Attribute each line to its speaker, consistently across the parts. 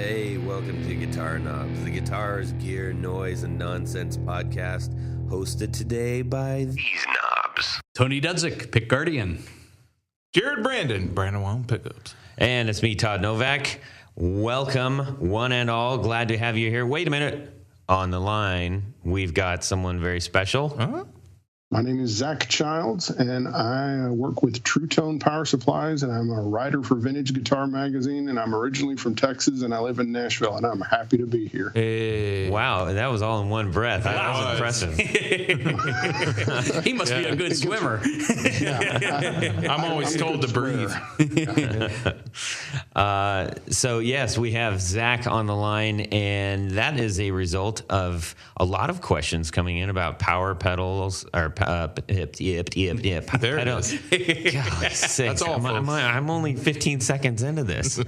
Speaker 1: Hey, welcome to Guitar Knobs, the guitars, gear, noise, and nonsense podcast, hosted today by these knobs.
Speaker 2: Tony Duzik, Pick Guardian.
Speaker 3: Jared Brandon Wong Pickups.
Speaker 1: And it's me, Todd Novak. Welcome, one and all. Glad to have you here. Wait a minute. On the line, we've got someone very special.
Speaker 3: Huh?
Speaker 4: My name is Zac Childs, and I work with Truetone Power Supplies, and I'm a writer for Vintage Guitar Magazine, and I'm originally from Texas, and I live in Nashville, and I'm happy to be here.
Speaker 3: Hey.
Speaker 1: Wow, that was all in one breath. That was impressive.
Speaker 2: He must be a good swimmer.
Speaker 3: I'm always told to breathe.
Speaker 1: So, yes, we have Zac on the line, and that is a result of a lot of questions coming in about power pedals, or
Speaker 3: There it
Speaker 1: pedals.
Speaker 3: is.
Speaker 1: God's sakes.
Speaker 3: That's all,
Speaker 1: I'm only 15 seconds into this.
Speaker 4: You're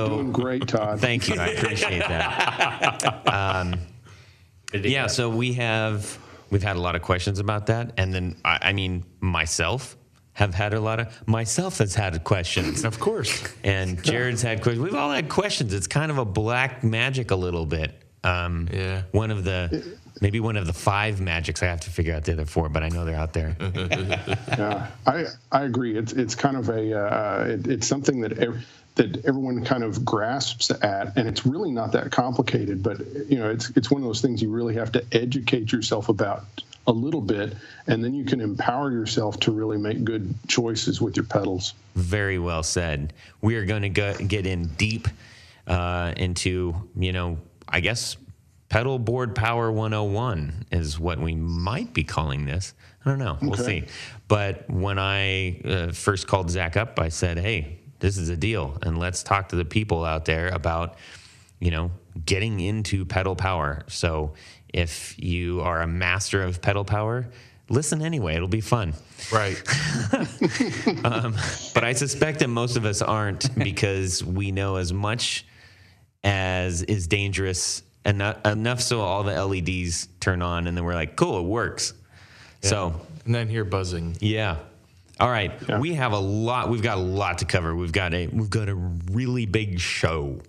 Speaker 4: doing great, Todd.
Speaker 1: Thank you. I appreciate that. Yeah, so we've had a lot of questions about that. And then, myself has had questions.
Speaker 3: Of course.
Speaker 1: And Jared's had questions. We've all had questions. It's kind of a black magic a little bit.
Speaker 3: Yeah.
Speaker 1: Maybe one of the 5 magics. I have to figure out the other 4, but I know they're out there.
Speaker 4: Yeah, I agree. It's kind of it's something that everyone kind of grasps at, and it's really not that complicated. But it's one of those things you really have to educate yourself about a little bit, and then you can empower yourself to really make good choices with your pedals.
Speaker 1: Very well said. We are going to get in deep into, I guess, pedalboard power 101 is what we might be calling this. I don't know. We'll see. But when I first called Zac up, I said, hey, this is a deal, and let's talk to the people out there about, getting into pedal power. So if you are a master of pedal power, listen anyway. It'll be fun.
Speaker 3: Right.
Speaker 1: But I suspect that most of us aren't, because we know as much as is dangerous, enough so all the LEDs turn on, and then we're like, cool, it works.
Speaker 3: Yeah.
Speaker 1: So,
Speaker 3: and then hear buzzing.
Speaker 1: yeah. All right.
Speaker 4: Yeah.
Speaker 1: We've got a lot to cover. We've got a really big show.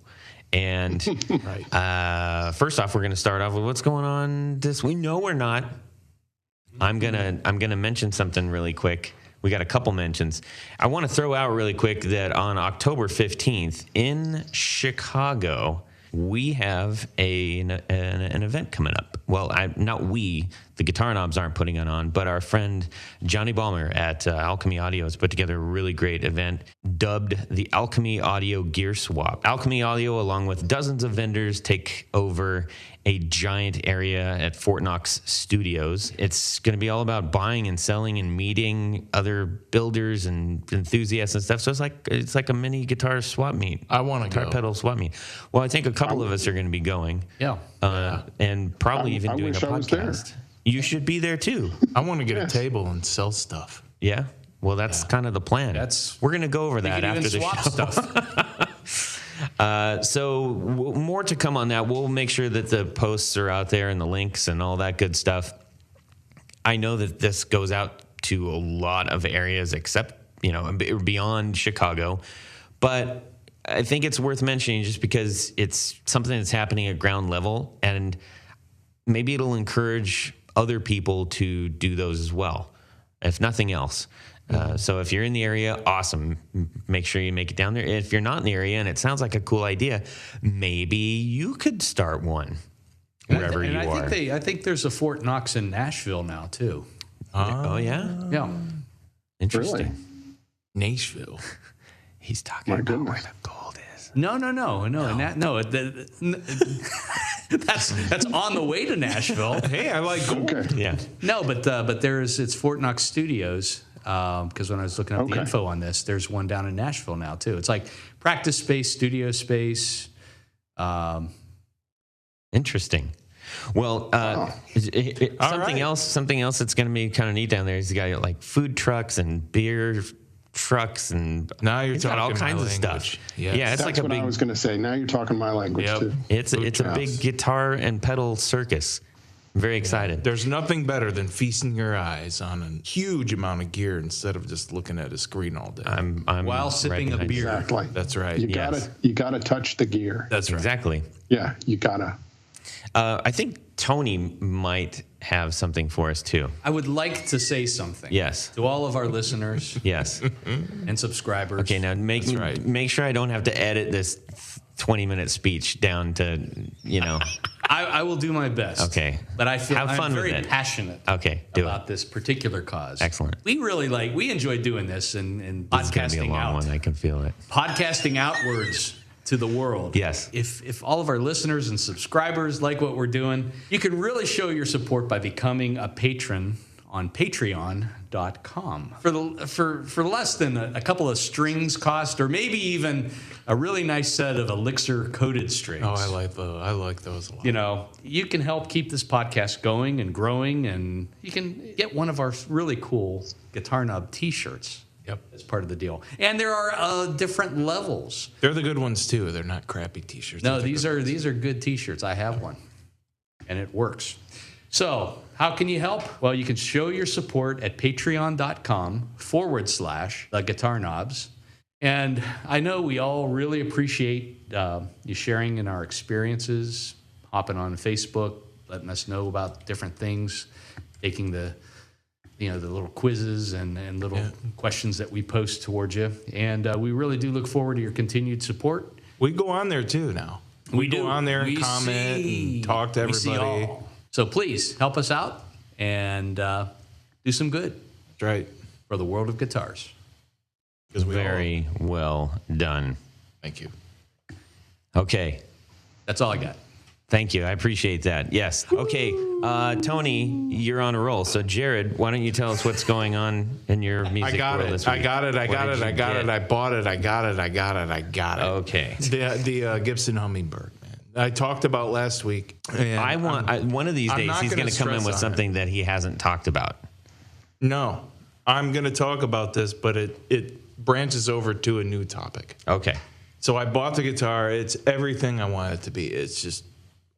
Speaker 1: And
Speaker 3: Right.
Speaker 1: first off, we're going to start off with what's going on this week. No, we're not. I'm gonna mention something really quick. We got a couple mentions. I want to throw out really quick that on October 15th in Chicago, we have an event coming up. Well, the Guitar Knobs aren't putting it on, but our friend Johnny Balmer at Alchemy Audio has put together a really great event dubbed the Alchemy Audio Gear Swap. Alchemy Audio, along with dozens of vendors, take over a giant area at Fort Knox Studios. It's going to be all about buying and selling and meeting other builders and enthusiasts and stuff. So it's like a mini guitar swap meet.
Speaker 3: I want to
Speaker 1: Guitar
Speaker 3: go.
Speaker 1: pedal swap meet. Well, I think a couple of us are going to be going.
Speaker 2: Yeah.
Speaker 1: And probably even
Speaker 4: I
Speaker 1: doing a
Speaker 4: wish I was there.
Speaker 1: podcast. You should be there too.
Speaker 3: I want to get a table and sell stuff.
Speaker 1: Yeah. Well, that's kind of the plan. We're going to go over that after the
Speaker 2: swap
Speaker 1: show.
Speaker 2: stuff.
Speaker 1: So more to come on that. We'll make sure that the posts are out there and the links and all that good stuff. I know that this goes out to a lot of areas except, beyond Chicago. But I think it's worth mentioning just because it's something that's happening at ground level, and maybe it'll encourage other people to do those as well, if nothing else. So if you're in the area, awesome. Make sure you make it down there. If you're not in the area and it sounds like a cool idea, maybe you could start one wherever you are.
Speaker 2: I think there's a Fort Knox in Nashville now too.
Speaker 1: Oh, yeah?
Speaker 2: Yeah.
Speaker 1: Interesting.
Speaker 4: Really?
Speaker 3: Nashville.
Speaker 1: He's talking
Speaker 4: My
Speaker 1: about
Speaker 4: goodness.
Speaker 1: where the gold is.
Speaker 2: No. That's on the way to Nashville.
Speaker 3: Hey, I like gold.
Speaker 4: Okay.
Speaker 1: Yeah.
Speaker 2: No, but it's Fort Knox Studios. Because when I was looking up the info on this, there's one down in Nashville now too. It's like practice space, studio space.
Speaker 1: Interesting. Well, something else that's going to be kind of neat down there is you got like food trucks and beer trucks, and
Speaker 3: Now you're
Speaker 1: it's got all
Speaker 3: talking
Speaker 1: kinds
Speaker 3: my
Speaker 1: of stuff.
Speaker 3: language. Yes.
Speaker 1: Yeah, it's
Speaker 4: That's
Speaker 1: like a
Speaker 4: what
Speaker 1: big.
Speaker 4: I was going to say. Now you're talking my language,
Speaker 3: Yep.
Speaker 4: too.
Speaker 1: It's a
Speaker 3: trucks.
Speaker 1: big guitar and pedal circus. very excited.
Speaker 3: There's nothing better than feasting your eyes on a huge amount of gear instead of just looking at a screen all day.
Speaker 1: I'm
Speaker 2: While sipping a
Speaker 1: behind you.
Speaker 2: beer.
Speaker 4: Exactly.
Speaker 3: That's right.
Speaker 4: You gotta touch the gear.
Speaker 3: That's right.
Speaker 1: Exactly.
Speaker 4: Yeah, you gotta.
Speaker 1: I think Tony might have something for us too.
Speaker 2: I would like to say something.
Speaker 1: Yes.
Speaker 2: To all of our listeners
Speaker 1: Yes.
Speaker 2: and subscribers.
Speaker 1: Okay, now make sure I don't have to edit this 20-minute speech down to,
Speaker 2: I will do my best.
Speaker 1: Okay.
Speaker 2: But I feel
Speaker 1: Have fun
Speaker 2: I'm very
Speaker 1: with it.
Speaker 2: passionate
Speaker 1: Okay, do
Speaker 2: about
Speaker 1: it.
Speaker 2: this particular cause.
Speaker 1: Excellent.
Speaker 2: We enjoy doing this and
Speaker 1: This is going to be a
Speaker 2: podcasting
Speaker 1: long
Speaker 2: out.
Speaker 1: one. I can feel it.
Speaker 2: Podcasting outwards to the world.
Speaker 1: Yes.
Speaker 2: If all of our listeners and subscribers like what we're doing, you can really show your support by becoming a patron on patreon.com. For less than a couple of strings cost, or maybe even a really nice set of elixir coated strings.
Speaker 3: Oh, I like those a lot.
Speaker 2: You can help keep this podcast going and growing, and you can get one of our really cool Guitar Knob t-shirts.
Speaker 3: Yep.
Speaker 2: As part of the deal. And there are different levels.
Speaker 3: They're the good ones too. They're not crappy t-shirts.
Speaker 2: No, these are good t-shirts. I have one. And it works. So, how can you help? Well, you can show your support at patreon.com/the Guitar Knobs. And I know we all really appreciate you sharing in our experiences, hopping on Facebook, letting us know about different things, taking the little quizzes and little questions that we post towards you. And we really do look forward to your continued support.
Speaker 3: We go on there too now. We
Speaker 2: do.
Speaker 3: go on there and comment and talk to
Speaker 2: We see
Speaker 3: everybody.
Speaker 2: all. So please help us out and do some good
Speaker 3: That's right.
Speaker 2: for the world of guitars.
Speaker 1: Very well done.
Speaker 3: Thank you.
Speaker 1: Okay.
Speaker 2: That's all I got.
Speaker 1: Thank you. I appreciate that. Yes. Okay. Tony, you're on a roll. So, Jared, why don't you tell us what's going on in your music world this week?
Speaker 3: I got it. I bought it. I got it.
Speaker 1: Okay.
Speaker 3: The Gibson Hummingbird, man. I talked about last week. And
Speaker 1: one of these
Speaker 3: I'm
Speaker 1: days
Speaker 3: not
Speaker 1: he's
Speaker 3: gonna
Speaker 1: going to come in
Speaker 3: stress
Speaker 1: with
Speaker 3: on
Speaker 1: something that he hasn't talked about.
Speaker 3: No, I'm going to talk about this, but it branches over to a new topic.
Speaker 1: Okay.
Speaker 3: So I bought the guitar. It's everything I want it to be. It's just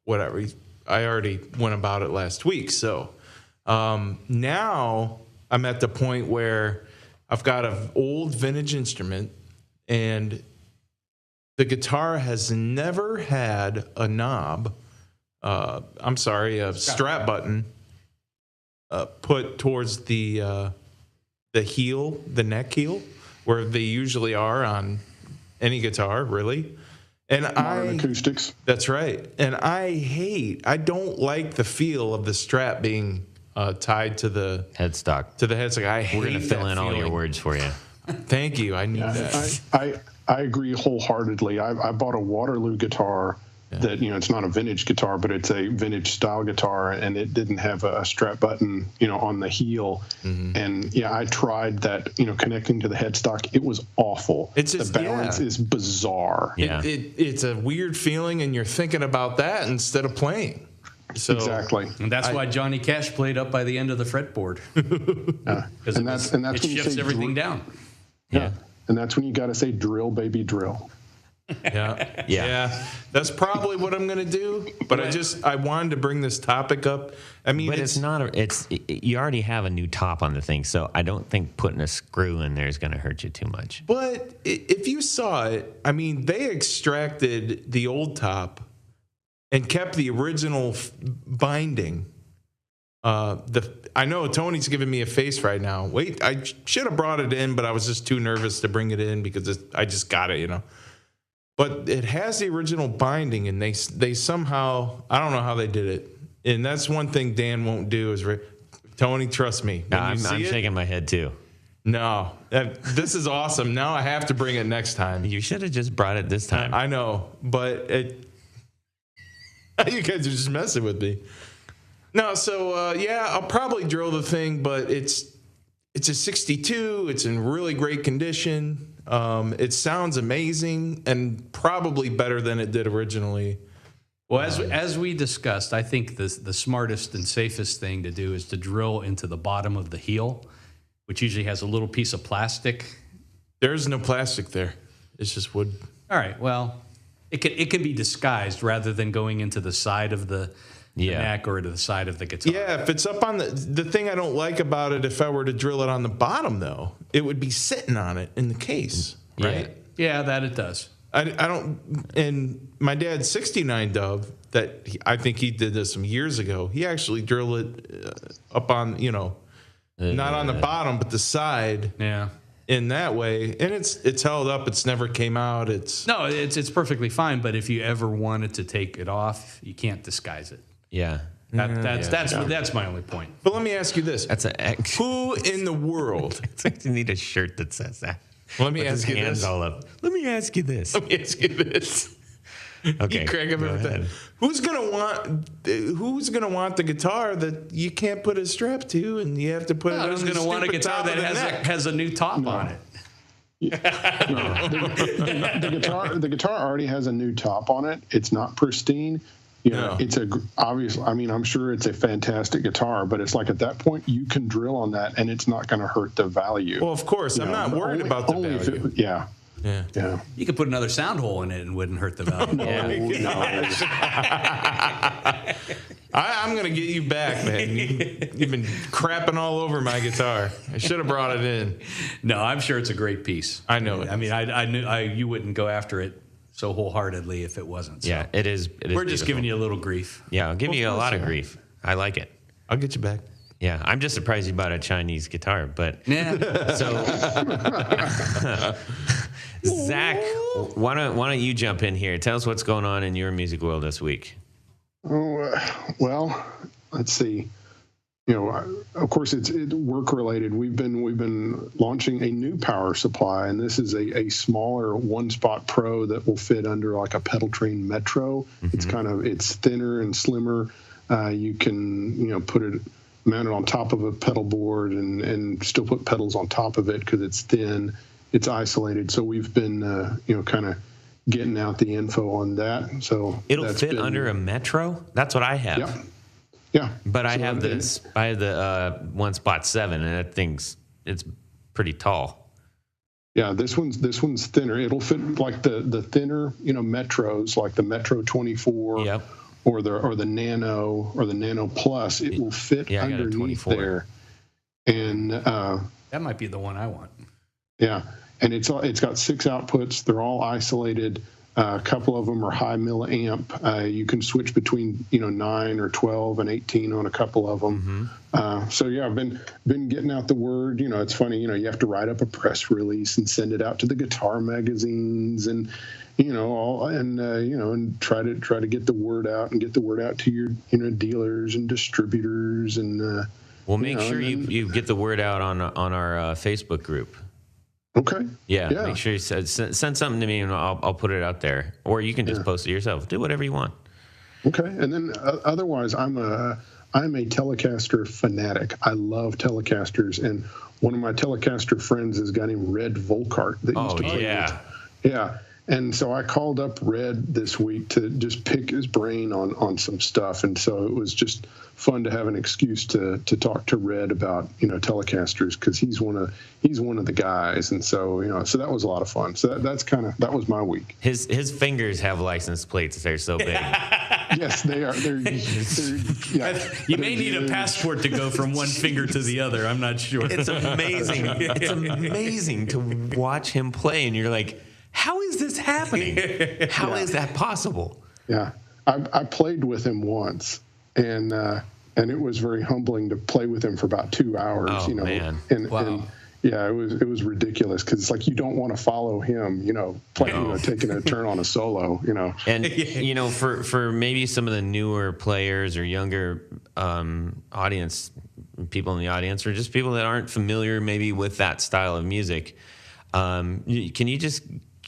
Speaker 3: whatever. I already went about it last week. So now I'm at the point where I've got an old vintage instrument, and the guitar has never had a knob. A strap button put towards the heel, the neck heel, where they usually are on any guitar, really. And
Speaker 4: Modern acoustics.
Speaker 3: That's right. And I don't like the feel of the strap being tied to the
Speaker 1: Headstock.
Speaker 3: headstock.
Speaker 1: We're going to fill in all your words for you.
Speaker 3: Thank you. I need that.
Speaker 4: I agree wholeheartedly. I bought a Waterloo guitar that, it's not a vintage guitar, but it's a vintage style guitar, and it didn't have a strap button, on the heel. Mm-hmm. And I tried that, connecting to the headstock. It was awful.
Speaker 3: It's just,
Speaker 4: the balance is bizarre.
Speaker 1: Yeah.
Speaker 3: It's a weird feeling, and you're thinking about that instead of playing. So,
Speaker 4: exactly.
Speaker 2: And that's why Johnny Cash played up by the end of the fretboard. Because
Speaker 4: and that's when
Speaker 2: it
Speaker 4: you
Speaker 2: shifts
Speaker 4: say
Speaker 2: everything down.
Speaker 4: Yeah. And that's when you got to say drill, baby, drill.
Speaker 3: Yeah. That's probably what I'm going to do. But I wanted to bring this topic up. I mean,
Speaker 1: But you already have a new top on the thing, so I don't think putting a screw in there is going to hurt you too much.
Speaker 3: But if you saw it, I mean, they extracted the old top and kept the original binding. I know Tony's giving me a face right now. Wait, I should have brought it in, but I was just too nervous to bring it in because I just got it, But it has the original binding, and they somehow, I don't know how they did it. And that's one thing Dan won't do is, Tony, trust me.
Speaker 1: I'm shaking my head too.
Speaker 3: No, this is awesome. Now I have to bring it next time.
Speaker 1: You should have just brought it this time.
Speaker 3: I know, but you guys are just messing with me. No, so I'll probably drill the thing, but it's a 62. It's in really great condition. It sounds amazing and probably better than it did originally.
Speaker 2: Well, as we discussed, I think the smartest and safest thing to do is to drill into the bottom of the heel, which usually has a little piece of plastic.
Speaker 3: There's no plastic there. It's just wood.
Speaker 2: All right. Well, it can be disguised rather than going into the side of the
Speaker 1: Yeah.
Speaker 2: neck or to the side of the guitar.
Speaker 3: Yeah, if it's up on the thing I don't like about it, if I were to drill it on the bottom though, it would be sitting on it in the case, right?
Speaker 2: Yeah, that it does.
Speaker 3: I don't. And my dad's 69 Dove that I think he did this some years ago. He actually drilled it up on, not on the bottom but the side.
Speaker 2: Yeah.
Speaker 3: In that way, and it's held up. It's never came out. It's
Speaker 2: perfectly fine. But if you ever wanted to take it off, you can't disguise it.
Speaker 1: Yeah.
Speaker 2: That's my only point.
Speaker 3: But let me ask you this: who in the world?
Speaker 1: You need a shirt that says that.
Speaker 3: Let me ask you
Speaker 1: hands
Speaker 3: this.
Speaker 1: all up. Let me ask you this.
Speaker 3: Let me ask you this.
Speaker 1: Okay.
Speaker 3: You crack up with that. Who's gonna want the guitar that you can't put a strap to, and you have to put it on?
Speaker 2: Who's going to want a guitar that has a new top on it?
Speaker 4: The guitar already has a new top on it. It's not pristine. It's obviously. I mean, I'm sure it's a fantastic guitar, but it's like at that point you can drill on that, and it's not going to hurt the value.
Speaker 3: Well, of course, I'm not worried about the value.
Speaker 4: Yeah.
Speaker 2: You could put another sound hole in it and wouldn't hurt the value.
Speaker 3: I'm going to get you back, man. You've been crapping all over my guitar. I should have brought it in.
Speaker 2: No, I'm sure it's a great piece.
Speaker 3: I know it.
Speaker 2: I mean, I knew you wouldn't go after it so wholeheartedly if it wasn't. So.
Speaker 1: Yeah, it is.
Speaker 2: We're just giving you a little grief.
Speaker 1: Yeah, I'll give you a lot of grief. I like it.
Speaker 3: I'll get you back.
Speaker 1: Yeah, I'm just surprised you bought a Chinese guitar, but
Speaker 2: yeah.
Speaker 1: So Zac, why don't you jump in here? Tell us what's going on in your music world this week.
Speaker 4: Oh, well, let's see. Of course, it's work related. We've been launching a new power supply, and this is a smaller One Spot Pro that will fit under like a pedal train Metro. Mm-hmm. It's thinner and slimmer. You can put it mounted on top of a pedal board and still put pedals on top of it because it's thin. It's isolated. So we've been kind of getting out the info on that. So
Speaker 1: it'll fit under a Metro. That's what I have.
Speaker 4: Yeah.
Speaker 1: But I have the One Spot 7, and that thing's it's pretty tall.
Speaker 4: Yeah, this one's thinner. It'll fit like the thinner Metros, like the Metro 24.
Speaker 1: Yep.
Speaker 4: Or the Nano or the Nano Plus. It will fit underneath there. And
Speaker 2: that might be the one I want.
Speaker 4: Yeah, and it's got 6 outputs. They're all isolated. A couple of them are high milliamp. You can switch between 9 or 12 and 18 on a couple of them. Mm-hmm. So yeah, I've been getting out the word. It's funny. You have to write up a press release and send it out to the guitar magazines and and try to get the word out and get the word out to your dealers and distributors and.
Speaker 1: Well, make sure you get the word out on our Facebook group.
Speaker 4: Okay.
Speaker 1: Yeah. Make sure you send something to me and I'll put it out there, or you can just post it yourself. Do whatever you want.
Speaker 4: Okay. And then otherwise, I'm a Telecaster fanatic. I love Telecasters, and one of my Telecaster friends is a guy named Red Volkart that used to play with. Yeah. And so I called up Red this week to just pick his brain on some stuff. And so it was just fun to have an excuse to talk to Red about, Telecasters, because he's one of the guys. And so, so that was a lot of fun. So that was my week.
Speaker 1: His fingers have license plates. They're so big.
Speaker 4: Yes, they are. They're
Speaker 2: you may need a passport to go from one finger to the other. I'm not sure.
Speaker 1: It's amazing. It's amazing to watch him play. And you're like, how is this happening? How is that possible?
Speaker 4: Yeah, I played with him once, and it was very humbling to play with him for about 2 hours.
Speaker 1: Oh, man.
Speaker 4: And,
Speaker 2: wow.
Speaker 4: and yeah, it was ridiculous because it's like you don't want to follow him, taking a turn on a solo,
Speaker 1: And for maybe some of the newer players or younger audience, people in the audience, or just people that aren't familiar maybe with that style of music, can you just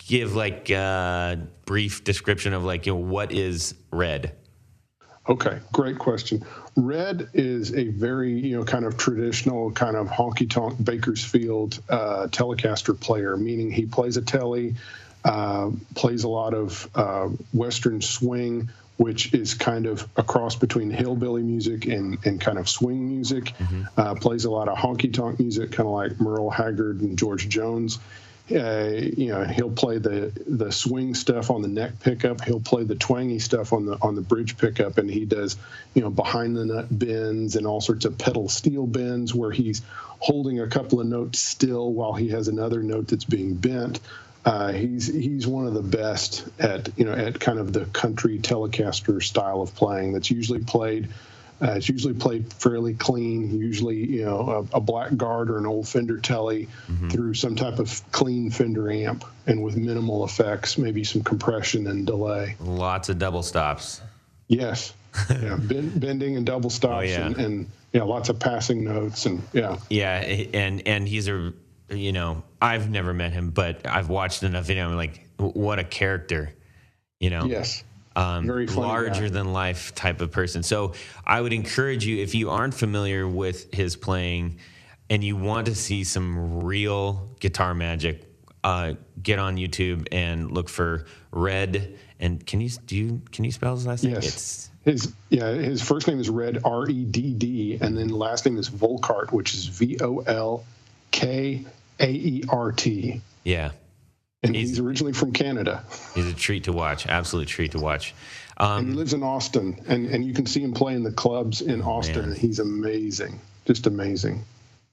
Speaker 1: give like a brief description of what is Red?
Speaker 4: Okay, great question. Red is a very, kind of traditional kind of honky-tonk Bakersfield Telecaster player, meaning he plays a Tele, plays a lot of Western swing, which is kind of a cross between hillbilly music and kind of swing music. Mm-hmm. Plays a lot of honky-tonk music, kind of like Merle Haggard and George Jones. he'll play the swing stuff on the neck pickup. He'll play the twangy stuff on the bridge pickup, and he does, behind the nut bends and all sorts of pedal steel bends where he's holding a couple of notes still while he has another note that's being bent. He's one of the best at kind of the country Telecaster style of playing. That's usually played. It's usually played fairly clean, usually, a black guard or an old Fender Tele through some type of clean Fender amp and with minimal effects, maybe some compression and delay.
Speaker 1: Lots of double stops.
Speaker 4: Yes. Yeah. Bending and double stops and lots of passing notes and Yeah,
Speaker 1: and he's I've never met him, but I've watched enough video. I'm like, what a character,
Speaker 4: Yes. Very funny
Speaker 1: larger than life type of person. So I would encourage you, if you aren't familiar with his playing and you want to see some real guitar magic, get on YouTube and look for Red. And can you spell his last name?
Speaker 4: Yes. His first name is Red, R-E-D-D, and then last name is Volkart, which is V-O-L-K-A-E-R-T.
Speaker 1: Yeah.
Speaker 4: And he's originally from Canada.
Speaker 1: He's a treat to watch. Absolute treat to watch.
Speaker 4: And he lives in Austin, and you can see him play in the clubs in Austin. And he's amazing, just amazing.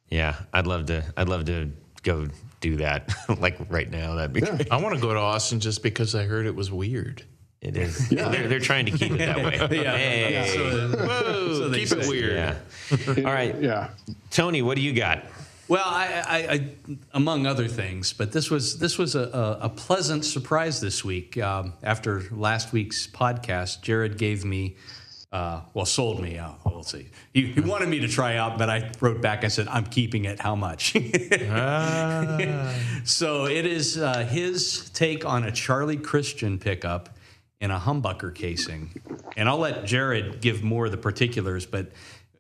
Speaker 1: Yeah, I'd love to go do that like right now. That'd be great.
Speaker 3: I want to go to Austin just because I heard it was weird.
Speaker 1: It is. Yeah. They're trying to keep it that way. Hey.
Speaker 3: So keep it weird.
Speaker 1: Yeah. All right.
Speaker 4: Yeah.
Speaker 1: Tony, what do you got?
Speaker 2: Well, I among other things, but this was a pleasant surprise this week. After last week's podcast, Jared gave me, sold me out. We'll see. He wanted me to try out, but I wrote back. I said, I'm keeping it. How much? So it is his take on a Charlie Christian pickup in a humbucker casing, and I'll let Jared give more of the particulars. But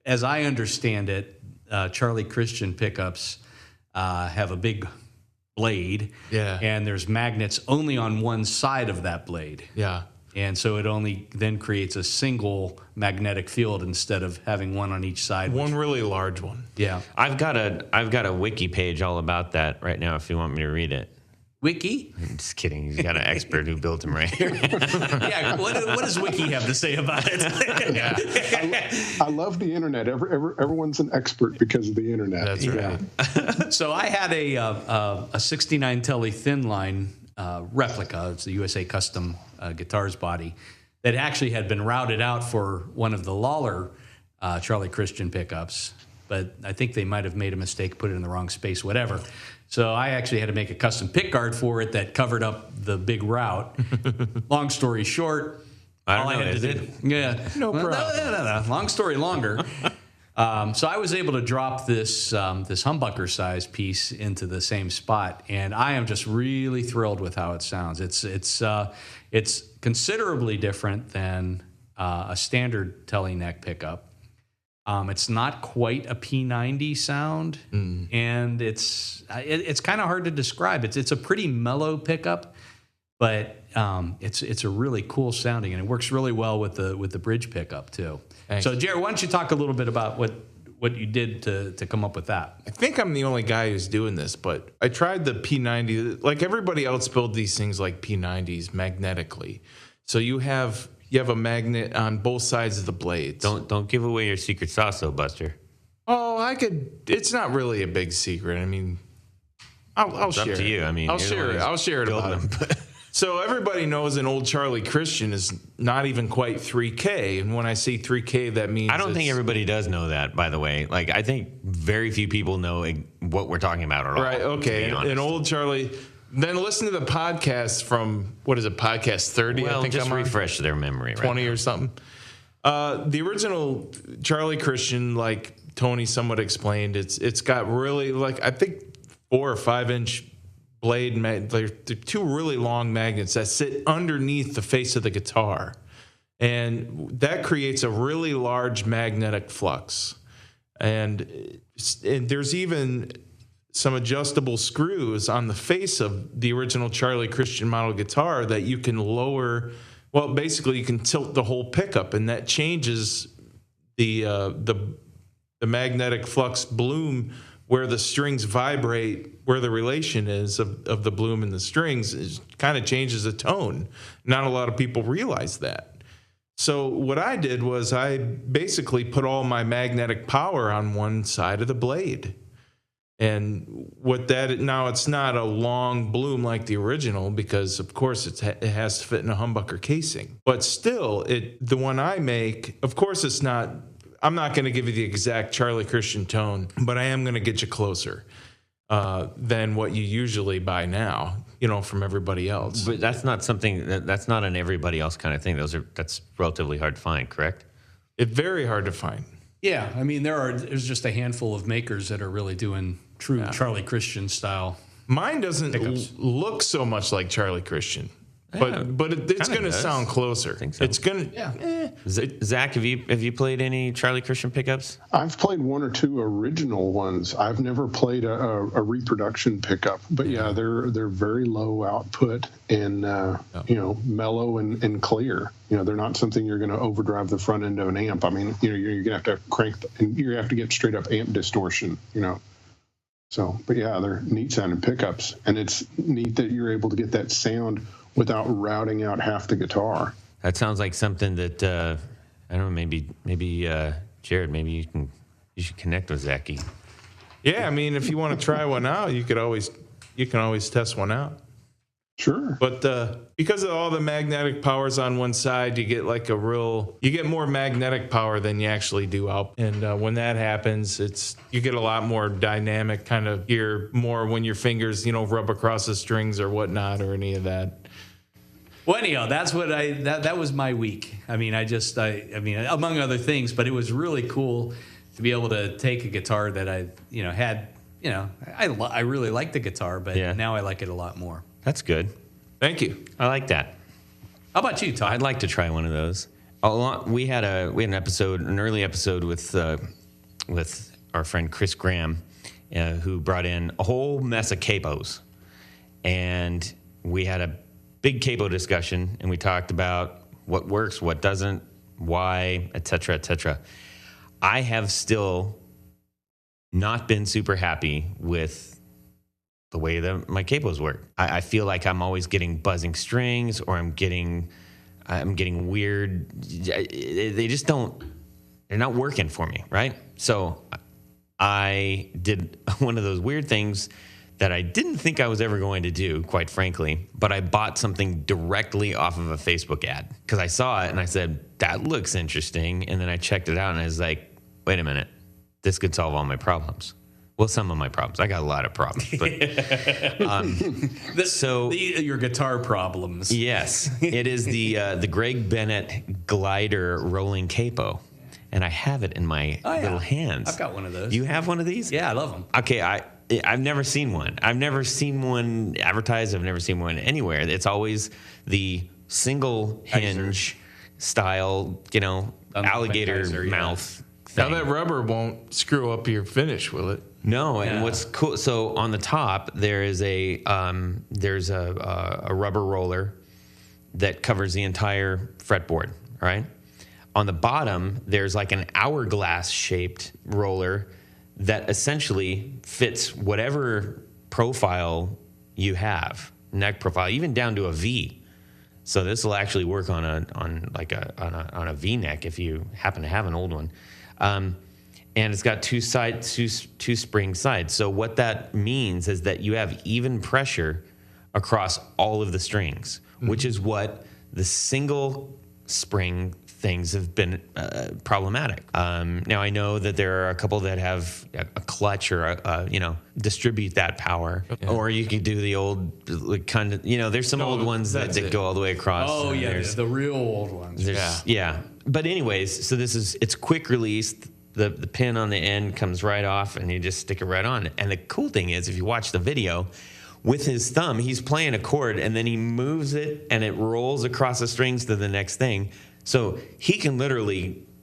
Speaker 2: as I understand it, Charlie Christian pickups have a big blade, and there's magnets only on one side of that blade.
Speaker 3: Yeah.
Speaker 2: And so it only then creates a single magnetic field instead of having one on each side.
Speaker 3: One really large one.
Speaker 2: Yeah.
Speaker 1: I've got a wiki page all about that right now if you want me to read it.
Speaker 2: Wiki?
Speaker 1: I'm just kidding. He's got an expert who built him right here.
Speaker 2: Yeah. What does Wiki have to say about it?
Speaker 3: Yeah.
Speaker 4: I love the internet. Everyone's an expert because of the internet.
Speaker 3: That's right.
Speaker 2: So I had a 69 Tele thin line replica. It's the USA Custom Guitars body that actually had been routed out for one of the Lawler Charlie Christian pickups, but I think they might have made a mistake, put it in the wrong space, whatever. So I actually had to make a custom pick guard for it that covered up the big route. Long story short, all I had to do. Yeah.
Speaker 3: No problem.
Speaker 2: No. Long story longer. So I was able to drop this humbucker size piece into the same spot, and I am just really thrilled with how it sounds. It's considerably different than a standard Tele neck pickup. It's not quite a P90 sound, and it's kind of hard to describe. It's a pretty mellow pickup, but it's a really cool sounding, and it works really well with the bridge pickup too.
Speaker 3: Thanks.
Speaker 2: So, Jared, why don't you talk a little bit about what you did to come up with that?
Speaker 3: I think I'm the only guy who's doing this, but I tried the P90. Like everybody else build these things like P90s magnetically. So you have a magnet on both sides of the blades.
Speaker 1: Don't give away your secret sauce, though, Buster.
Speaker 3: Oh, I could. It's not really a big secret. I mean, I'll share.
Speaker 1: It's up to you. I mean,
Speaker 3: I'll share it. I'll share it about it. So everybody knows an old Charlie Christian is not even quite 3K, and when I say 3K, that means
Speaker 1: I don't think everybody does know that. By the way, like I think very few people know what we're talking about at all.
Speaker 3: Right? Okay, an old Charlie. Then listen to the podcast from podcast 30.
Speaker 1: Well,
Speaker 3: I think
Speaker 1: just
Speaker 3: I'm
Speaker 1: refresh their memory.
Speaker 3: 20 or something. The original Charlie Christian, like Tony somewhat explained, it's got really I think 4 or 5 inch blade. They're 2 really long magnets that sit underneath the face of the guitar, and that creates a really large magnetic flux. And there's even some adjustable screws on the face of the original Charlie Christian model guitar that you can lower. Well, basically, you can tilt the whole pickup, and that changes the magnetic flux bloom where the strings vibrate, where the relation is of the bloom and the strings, kind of changes the tone. Not a lot of people realize that. So what I did was I basically put all my magnetic power on one side of the blade. And now it's not a long bloom like the original, because of course it has to fit in a humbucker casing. But still, the one I make, of course it's not, I'm not going to give you the exact Charlie Christian tone, but I am going to get you closer than what you usually buy now, from everybody else.
Speaker 1: But that's not something that's not an everybody else kind of thing. That's relatively hard to find, correct?
Speaker 3: It's very hard to find.
Speaker 2: Yeah, I mean, there's just a handful of makers that are really doing true Charlie Christian style.
Speaker 3: Mine doesn't look so much like Charlie Christian, but it's going to sound closer.
Speaker 1: I think so.
Speaker 3: It's going to.
Speaker 1: Zach, have you played any Charlie Christian pickups?
Speaker 4: I've played one or two original ones. I've never played a reproduction pickup, but yeah, they're very low output and mellow and clear. They're not something you're going to overdrive the front end of an amp. I mean, you're going to have to crank and you have to get straight up amp distortion. So, but yeah, they're neat sounding pickups, and it's neat that you're able to get that sound without routing out half the guitar.
Speaker 1: That sounds like something that I don't know. Maybe Jared, maybe you should connect with Zachy.
Speaker 3: Yeah, I mean, if you want to try one out, you can always test one out.
Speaker 4: Sure.
Speaker 3: But because of all the magnetic powers on one side, you get you get more magnetic power than you actually do out. And when that happens, you get a lot more dynamic kind of hear more when your fingers, rub across the strings or whatnot or any of that.
Speaker 2: Well, anyhow, that's what that was my week. I mean, I mean, among other things, but it was really cool to be able to take a guitar that I, had, I really liked the guitar, but now I like it a lot more.
Speaker 1: That's good.
Speaker 3: Thank you.
Speaker 1: I like that.
Speaker 2: How about you, Todd?
Speaker 1: I'd like to try one of those. We had an early episode with our friend Chris Graham, who brought in a whole mess of capos, and we had a big capo discussion, and we talked about what works, what doesn't, why, et cetera, et cetera. I have still not been super happy with the way that my capos work. I feel like I'm always getting buzzing strings, or I'm getting weird. They just they're not working for me, right? So I did one of those weird things that I didn't think I was ever going to do, quite frankly, but I bought something directly off of a Facebook ad because I saw it and I said, that looks interesting. And then I checked it out and I was like, wait a minute, this could solve all my problems. Well, some of my problems. I got a lot of problems. But,
Speaker 2: your guitar problems.
Speaker 1: Yes. It is the Greg Bennett Glider Rolling Capo. And I have it in my little hands.
Speaker 2: I've got one of those.
Speaker 1: You have one of these?
Speaker 2: Yeah, I love them.
Speaker 1: Okay, I've never seen one. I've never seen one advertised. I've never seen one anywhere. It's always the single hinge style, alligator mouth thing.
Speaker 3: Now that rubber won't screw up your finish, will it?
Speaker 1: No, and what's cool? So on the top there is a rubber roller that covers the entire fretboard. Right. On the bottom there's like an hourglass shaped roller that essentially fits whatever profile you have, neck profile, even down to a V. So this will actually work on a V neck if you happen to have an old one. And it's got two spring sides. So what that means is that you have even pressure across all of the strings, which is what the single spring things have been problematic. Now I know that there are a couple that have a clutch or distribute that power, or you can do the old kind of there's some old ones that go all the way across.
Speaker 2: Oh yeah, the real old ones.
Speaker 1: Yeah. But anyways, so it's quick release. The pin on the end comes right off, and you just stick it right on. And the cool thing is, if you watch the video, with his thumb, he's playing a chord, and then he moves it, and it rolls across the strings to the next thing. So he can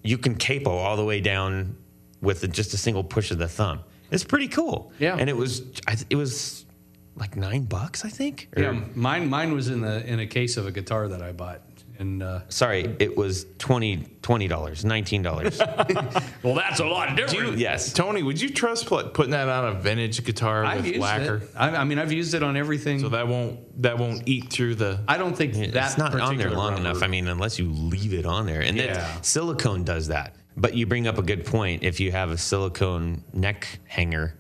Speaker 1: you can capo all the way down with just a single push of the thumb. It's pretty cool.
Speaker 2: Yeah.
Speaker 1: And it was like $9, I think.
Speaker 2: Yeah, mine was in a case of a guitar that I bought. And
Speaker 1: sorry, it was $19.
Speaker 2: Well, that's a lot different.
Speaker 1: Yes.
Speaker 3: Tony, would you trust putting that on a vintage guitar
Speaker 2: I've
Speaker 3: with
Speaker 2: used
Speaker 3: lacquer?
Speaker 2: it. I mean, I've used it on everything.
Speaker 3: So that won't eat through the.
Speaker 2: I don't think that's
Speaker 1: It's not on there long enough. I mean, unless you leave it on there. And then silicone does that. But you bring up a good point. If you have a silicone neck hanger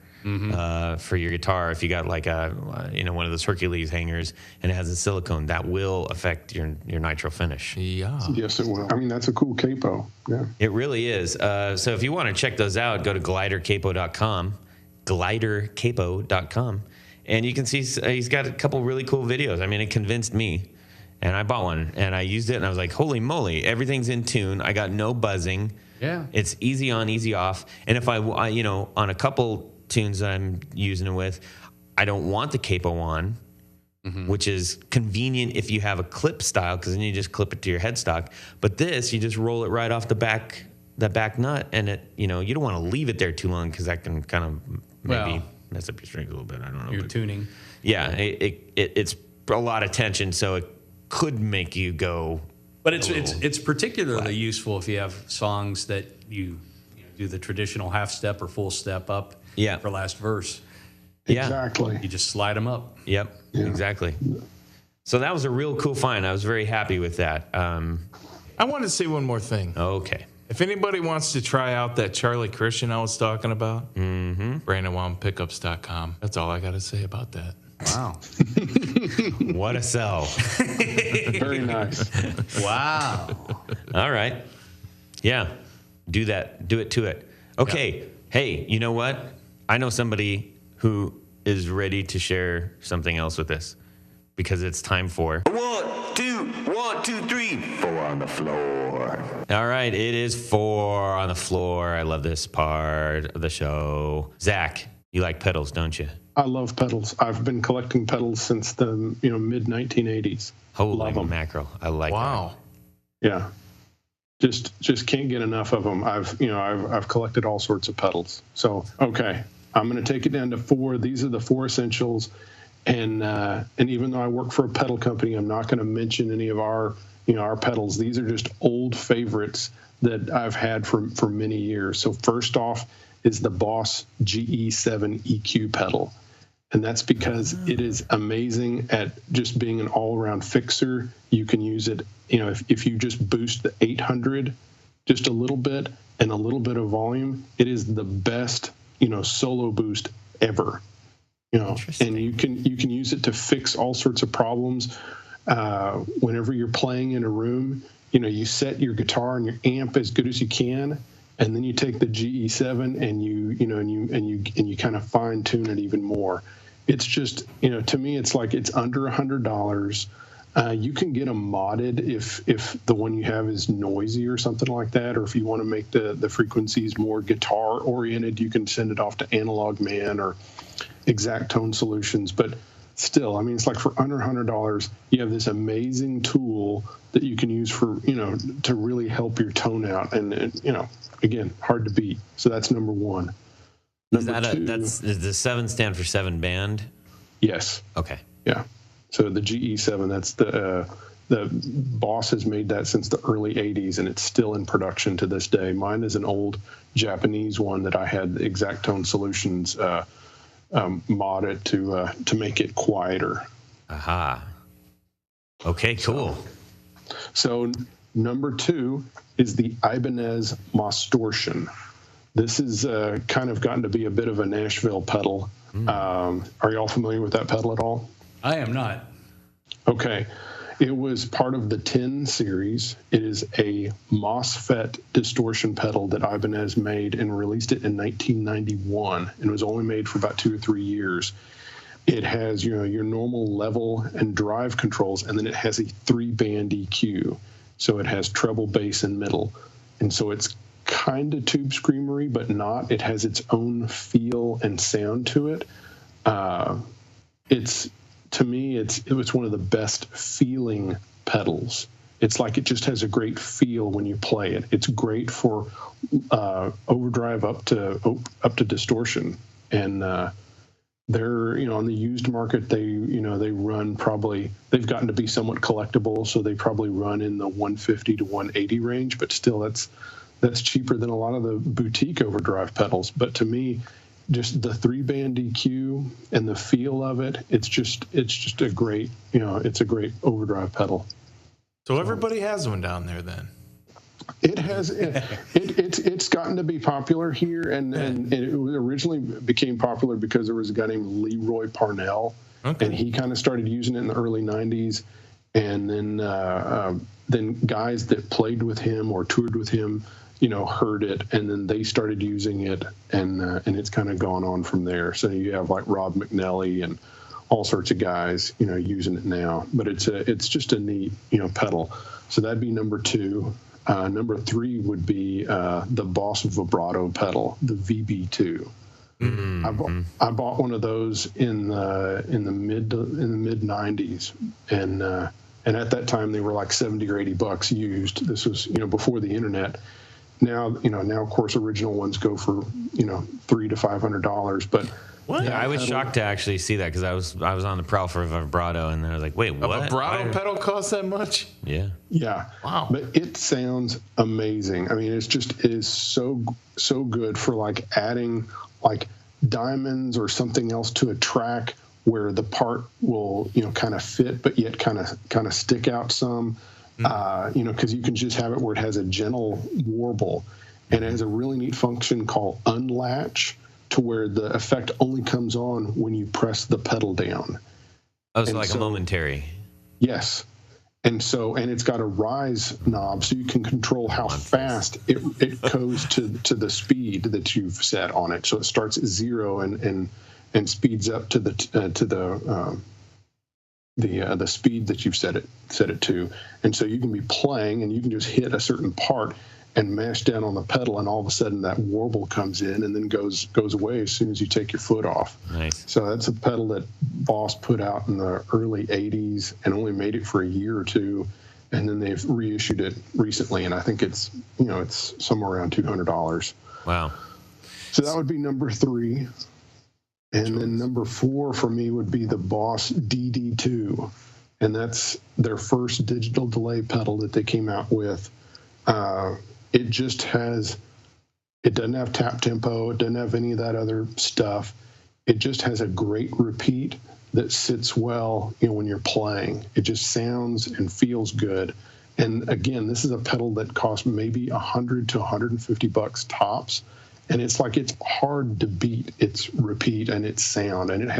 Speaker 1: for your guitar, if you got like a one of those Hercules hangers and it has a silicone, that will affect your nitro finish.
Speaker 3: Yeah.
Speaker 4: Yes, it will. I mean, that's a cool capo. Yeah.
Speaker 1: It really is. So if you want to check those out, go to glidercapo.com, glidercapo.com, and you can see he's got a couple really cool videos. I mean, it convinced me, and I bought one, and I used it, and I was like, holy moly, everything's in tune. I got no buzzing.
Speaker 2: Yeah.
Speaker 1: It's easy on, easy off. And if I on a couple tunes that I'm using it with, I don't want the capo on, which is convenient if you have a clip style, because then you just clip it to your headstock. But this, you just roll it right off the back nut, and it, you don't want to leave it there too long, because that can kind of maybe mess up your strings a little bit. I don't know.
Speaker 2: Your tuning.
Speaker 1: Yeah, it's a lot of tension, so it could make you go.
Speaker 2: But it's particularly useful if you have songs that you do the traditional half step or full step up for last verse.
Speaker 1: Yeah.
Speaker 4: Exactly.
Speaker 2: You just slide them up.
Speaker 1: Yep, exactly. So that was a real cool find. I was very happy with that.
Speaker 3: I want to say one more thing.
Speaker 1: Okay.
Speaker 3: If anybody wants to try out that Charlie Christian I was talking about, BrandonWildPickups.com. That's all I got to say about that.
Speaker 2: Wow.
Speaker 1: What a sell.
Speaker 4: Very nice.
Speaker 2: Wow.
Speaker 1: All right. Yeah. Do that. Do it to it. Okay. Yeah. Hey, you know what? I know somebody who is ready to share something else with us, because it's time for 1, 2, 3, 4 on the floor. All right. It is 4 on the floor. I love this part of the show. Zach, you like pedals, don't you?
Speaker 4: I love pedals. I've been collecting pedals since the mid 1980s.
Speaker 1: Holy mackerel! I like that.
Speaker 3: Wow.
Speaker 4: Yeah, just can't get enough of them. I've collected all sorts of pedals. So okay, I'm going to take it down to 4. These are the 4 essentials, and even though I work for a pedal company, I'm not going to mention any of our pedals. These are just old favorites that I've had for many years. So first off is the Boss GE7 EQ pedal. And that's because it is amazing at just being an all-around fixer. You can use it, if you just boost the 800 just a little bit and a little bit of volume, it is the best, solo boost ever. And you can use it to fix all sorts of problems. Whenever you're playing in a room, you set your guitar and your amp as good as you can, and then you take the GE7 and you kind of fine tune it even more. It's just, to me, it's like it's under $100. You can get them modded if the one you have is noisy or something like that, or if you want to make the frequencies more guitar oriented, you can send it off to Analog Man or Exact Tone Solutions. But still, I mean, it's like for under $100, you have this amazing tool that you can use for, to really help your tone out. And, again, hard to beat. So that's number 1.
Speaker 1: Does the 7 stand for 7 band?
Speaker 4: Yes.
Speaker 1: Okay.
Speaker 4: Yeah. So the GE7, that's the Boss has made that since the early 80s, and it's still in production to this day. Mine is an old Japanese one that I had Exact Tone Solutions mod it to make it quieter.
Speaker 1: Aha. Okay, cool.
Speaker 4: So number 2 is the Ibanez Mostortion. This is kind of gotten to be a bit of a Nashville pedal. Are y'all familiar with that pedal at all?
Speaker 2: I am not.
Speaker 4: Okay. It was part of the 10 series. It is a MOSFET distortion pedal that Ibanez made and released it in 1991, and was only made for about 2 or 3 years. It has your normal level and drive controls, and then it has a 3-band EQ. So it has treble, bass, and middle. And so it's kind of tube screamery, but not. It has its own feel and sound to it. To me, it was one of the best feeling pedals. It's like it just has a great feel when you play it. It's great for overdrive up to distortion. And they're on the used market. They run they've gotten to be somewhat collectible, so they probably run in the 150 to 180 range. But still, that's cheaper than a lot of the boutique overdrive pedals. But to me, just the 3-band EQ and the feel of it, it's just a great, it's a great overdrive pedal.
Speaker 3: So everybody has one down there then.
Speaker 4: It has it's gotten to be popular here, and it originally became popular because there was a guy named Leroy Parnell, and he kind of started using it in the early '90s, and then guys that played with him or toured with him, heard it, and then they started using it, and it's kind of gone on from there. So you have like Rob McNally and all sorts of guys, using it now. But it's just a neat, pedal. So that'd be number 2. Number 3 would be the Boss vibrato pedal, the VB2. Mm-hmm. I bought one of those in the mid '90s, and at that time they were like $70 or $80 used. This was before the internet. Now of course original ones go for $300 to $500, but.
Speaker 1: What? Yeah, I was shocked to actually see that because I was on the prowl for a vibrato, and I was like, wait, what?
Speaker 3: A vibrato pedal costs that much?
Speaker 1: Yeah.
Speaker 4: Yeah.
Speaker 3: Wow.
Speaker 4: But it sounds amazing. I mean, it is so good for like adding like diamonds or something else to a track where the part will kind of fit, but yet kind of stick out some. Because you can just have it where it has a gentle warble, and it has a really neat function called unlatch, to where the effect only comes on when you press the pedal down.
Speaker 1: Oh, so a momentary.
Speaker 4: Yes. And it's got a rise knob, so you can control how fast it goes to the speed that you've set on it. So it starts at 0 and speeds up to the speed that you've set it to. And so you can be playing, and you can just hit a certain part and mash down on the pedal, and all of a sudden that warble comes in and then goes away as soon as you take your foot off.
Speaker 1: Nice.
Speaker 4: So that's a pedal that Boss put out in the early 80s and only made it for a year or two, and then they've reissued it recently, and I think it's somewhere around $200.
Speaker 1: Wow.
Speaker 4: So that would be number 3. And then number 4 for me would be the Boss DD2, and that's their first digital delay pedal that they came out with. It doesn't have tap tempo. It doesn't have any of that other stuff. It just has a great repeat that sits well, when you're playing. It just sounds and feels good. And again, this is a pedal that costs maybe $100 to $150 tops. And it's hard to beat its repeat and its sound. And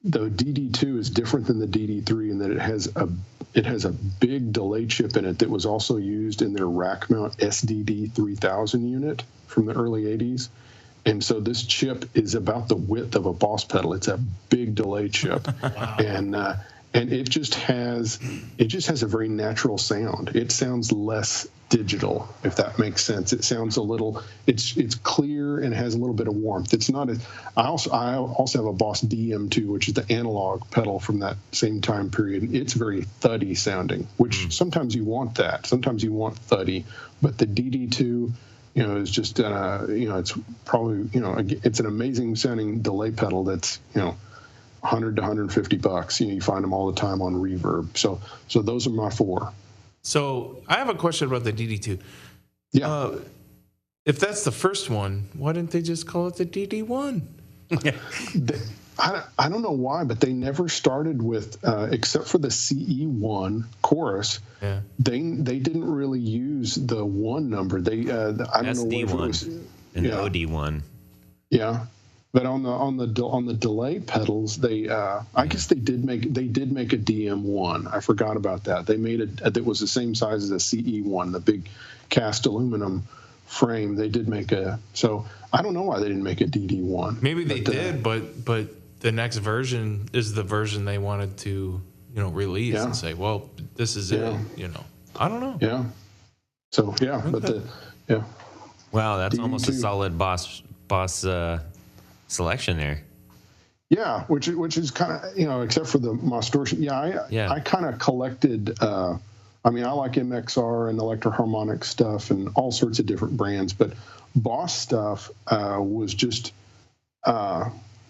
Speaker 4: the DD2 is different than the DD3 in that it has a big delay chip in it that was also used in their rack mount SDD 3000 unit from the early 80s. And so this chip is about the width of a Boss pedal. It's a big delay chip. Wow. And it just has a very natural sound. It sounds less digital, if that makes sense. It sounds it's clear and has a little bit of warmth. It's not I also have a Boss DM2, which is the analog pedal from that same time period. It's very thuddy sounding, which sometimes you want that. Sometimes you want thuddy, but the DD2, is just it's probably it's an amazing sounding delay pedal that's $100 to $150. You find them all the time on Reverb. So those are my 4.
Speaker 3: So I have a question about the DD2.
Speaker 4: Yeah.
Speaker 3: If that's the first one, why didn't they just call it the DD1?
Speaker 4: I don't know why, but they never started with, except for the CE1 chorus. Yeah. They didn't really use the 1 number. They I don't know what it was.
Speaker 1: And the OD1.
Speaker 4: Yeah. But on the delay pedals, they I guess they did make a DM1. I forgot about that. They made that was the same size as a CE1, the big cast aluminum frame. They did make so I don't know why they didn't make a DD1.
Speaker 3: Maybe they did, but the next version is the version they wanted to release and say, well, this is it. I don't know.
Speaker 4: Yeah. So but
Speaker 1: Wow, that's DD2. Almost a solid boss selection there.
Speaker 4: Yeah, which is kind of except for the Mastortion. I kind of collected. I like MXR and Electro-Harmonic stuff and all sorts of different brands, but Boss stuff was just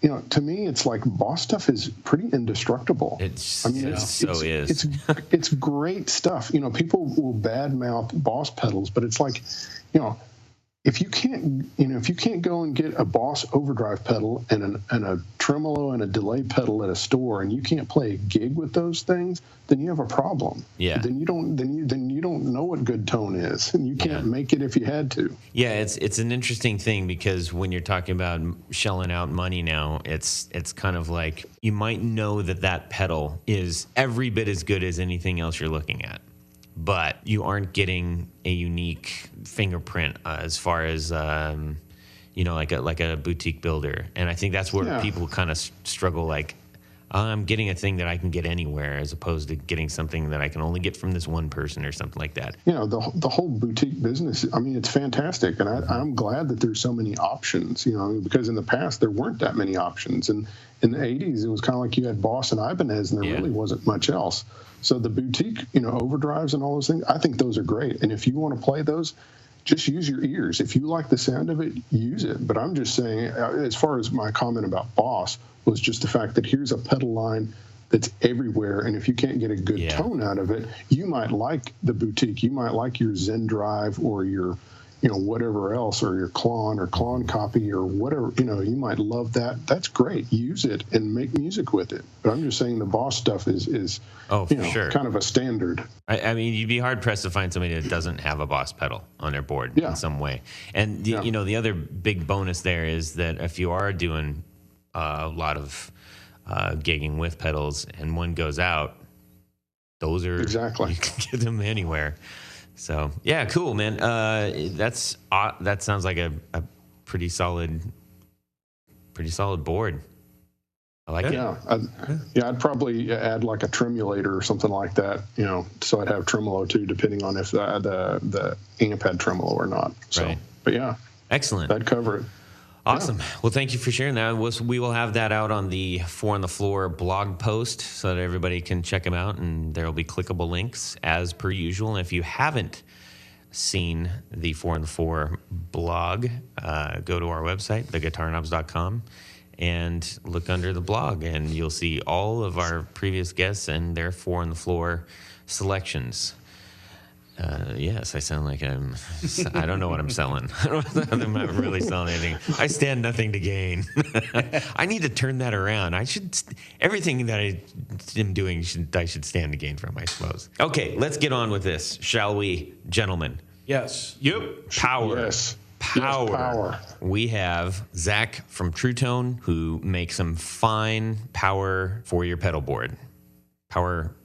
Speaker 4: to me, it's like Boss stuff is pretty indestructible.
Speaker 1: It's
Speaker 4: it's great stuff. People will badmouth Boss pedals, but it's like, if you can't go and get a Boss overdrive pedal and a tremolo and a delay pedal at a store, and you can't play a gig with those things, then you have a problem.
Speaker 1: Yeah.
Speaker 4: Then you don't know what good tone is, and you can't make it if you had to.
Speaker 1: Yeah, it's an interesting thing, because when you're talking about shelling out money now, it's kind of like you might know that pedal is every bit as good as anything else you're looking at, but you aren't getting a unique fingerprint as far as like a boutique builder. And I think that's where people kind of struggle. Like, I'm getting a thing that I can get anywhere, as opposed to getting something that I can only get from this one person or something like that.
Speaker 4: The whole boutique business, I mean, it's fantastic. And I'm glad that there's so many options, because in the past there weren't that many options. And in the 80s, it was kind of like you had Boss and Ibanez, and there really wasn't much else. So the boutique, overdrives and all those things, I think those are great. And if you want to play those, just use your ears. If you like the sound of it, use it. But I'm just saying, as far as my comment about Boss, was just the fact that here's a pedal line that's everywhere, and if you can't get a good tone out of it, you might like the boutique. You might like your Zen Drive or your, whatever else, or your Klon copy or whatever. You might love that. That's great. Use it and make music with it. But I'm just saying the Boss stuff is
Speaker 1: sure,
Speaker 4: kind of a standard.
Speaker 1: I mean, you'd be hard pressed to find somebody that doesn't have a Boss pedal on their board in some way. And the other big bonus there is that if you are doing a lot of gigging with pedals and one goes out, those are
Speaker 4: exactly,
Speaker 1: you can get them anywhere. So yeah, cool, man. That sounds like a pretty solid board. I like it.
Speaker 4: I'd probably add like a tremulator or something like that, so I'd have tremolo too, depending on if the amp had tremolo or not. So,
Speaker 1: right.
Speaker 4: But yeah,
Speaker 1: excellent.
Speaker 4: That'd cover it.
Speaker 1: Awesome. Yeah. Well, thank you for sharing that. We will have that out on the Four on the Floor blog post so that everybody can check them out, and there will be clickable links as per usual. And if you haven't seen the Four on the Floor blog, go to our website, theguitarknobs.com, and look under the blog, and you'll see all of our previous guests and their Four on the Floor selections. Yes, I sound like I don't know what I'm selling. I'm not really selling anything. I stand nothing to gain. I need to turn that around. Everything that I am doing, I should stand to gain from, I suppose. Okay, let's get on with this, shall we, gentlemen?
Speaker 2: Yes.
Speaker 1: Yep. Power.
Speaker 4: Yes.
Speaker 1: Power.
Speaker 4: Yes, power.
Speaker 1: We have Zac from Truetone, who makes some fine power for your pedal board. Power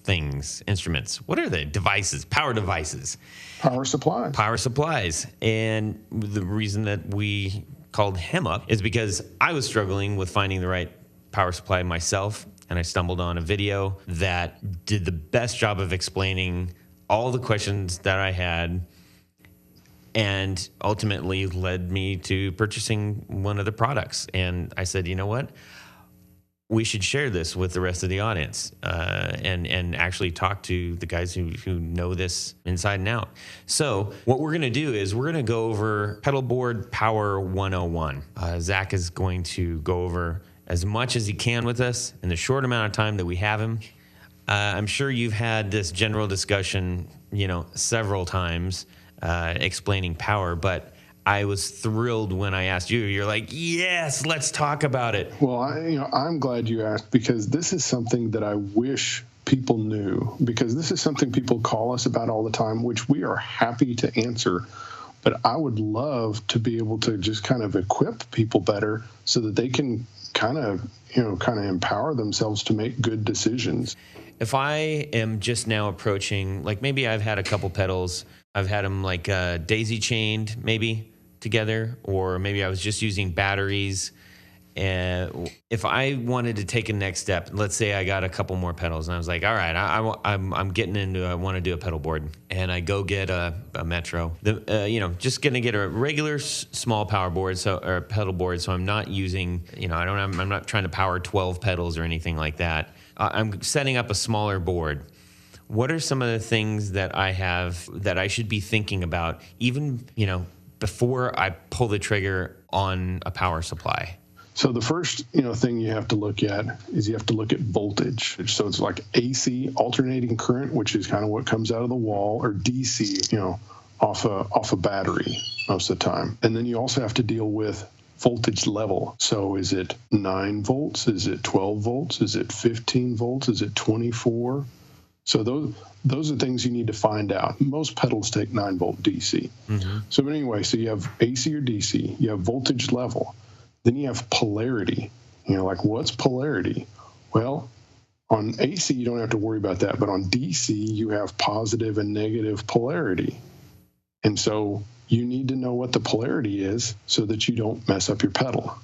Speaker 1: things, instruments. What are they? Devices, power devices.
Speaker 4: Power supplies.
Speaker 1: Power supplies. And the reason that we called him up is because I was struggling with finding the right power supply myself, and I stumbled on a video that did the best job of explaining all the questions that I had, and ultimately led me to purchasing one of the products. And I said, you know what? We should share this with the rest of the audience, and actually talk to the guys who know this inside and out. So what we're going to do is we're going to go over pedalboard power 101. Zac is going to go over as much as he can with us in the short amount of time that we have him. I'm sure you've had this general discussion, several times explaining power, but I was thrilled when I asked you. You're like, yes, let's talk about it.
Speaker 4: Well, I'm glad you asked, because this is something that I wish people knew, because this is something people call us about all the time, which we are happy to answer. But I would love to be able to just kind of equip people better so that they can kind of empower themselves to make good decisions.
Speaker 1: If I am just now approaching, like maybe I've had a couple pedals, I've had them like daisy chained maybe together, or maybe I was just using batteries. And if I wanted to take a next step, let's say I got a couple more pedals and I was like, all right, I'm getting into, I want to do a pedal board, and I go get a Metro, just going to get a regular small power board, or pedal board. So I'm not using, I'm not trying to power 12 pedals or anything like that. I'm setting up a smaller board. What are some of the things that I have that I should be thinking about, even, before I pull the trigger on a power supply?
Speaker 4: So the first, thing you have to look at is you have to look at voltage. So it's like AC, alternating current, which is kind of what comes out of the wall, or DC, off a battery most of the time. And then you also have to deal with voltage level. So is it 9 volts? Is it 12 volts? Is it 15 volts? Is it 24? So those are things you need to find out. Most pedals take 9 volt DC. Mm-hmm. So anyway, so you have AC or DC, you have voltage level, then you have polarity. Like what's polarity? Well, on AC, you don't have to worry about that, but on DC, you have positive and negative polarity. And so you need to know what the polarity is so that you don't mess up your pedal.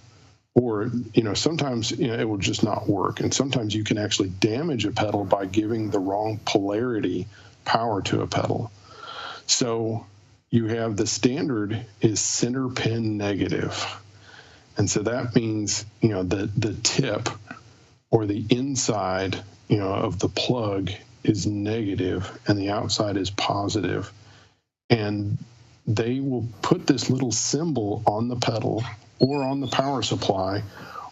Speaker 4: Or, sometimes it will just not work. And sometimes you can actually damage a pedal by giving the wrong polarity power to a pedal. So you have the standard is center pin negative. And so that means, the tip or the inside, of the plug is negative and the outside is positive. And they will put this little symbol on the pedal or on the power supply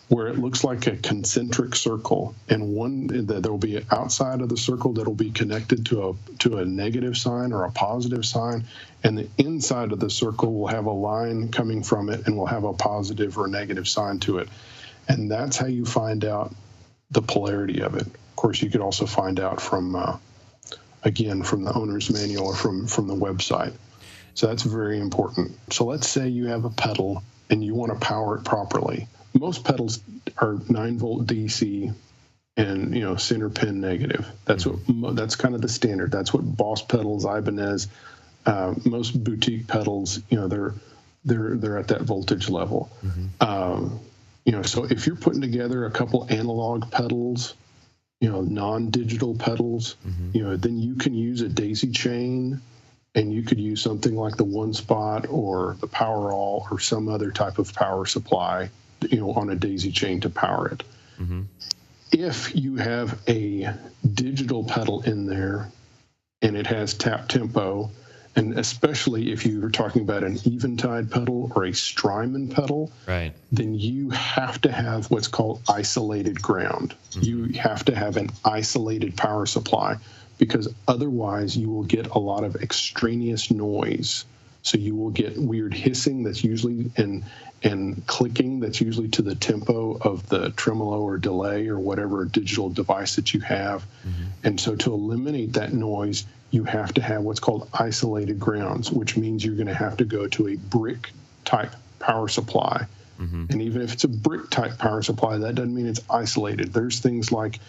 Speaker 4: where it looks like a concentric circle, and there will be outside of the circle that will be connected to a negative sign or a positive sign, and the inside of the circle will have a line coming from it and will have a positive or negative sign to it. And that's how you find out the polarity of it. Of course, you could also find out from the owner's manual or from the website. So that's very important. So let's say you have a pedal and you want to power it properly. Most pedals are 9 volt DC and center pin negative. That's kind of the standard. That's what Boss pedals, Ibanez, most boutique pedals, they're at that voltage level. Mm-hmm. So if you're putting together a couple analog pedals, non-digital pedals, mm-hmm. Then you can use a daisy chain. And you could use something like the One Spot or the Powerall or some other type of power supply, on a daisy chain to power it. Mm-hmm. If you have a digital pedal in there and it has tap tempo, and especially if you were talking about an Eventide pedal or a Strymon pedal, right, then you have to have what's called isolated ground. Mm-hmm. You have to have an isolated power supply, because otherwise you will get a lot of extraneous noise. So you will get weird hissing that's usually and clicking that's usually to the tempo of the tremolo or delay or whatever digital device that you have. Mm-hmm. And so to eliminate that noise, you have to have what's called isolated grounds, which means you're going to have to go to a brick type power supply. Mm-hmm. And even if it's a brick type power supply, that doesn't mean it's isolated. There's things like,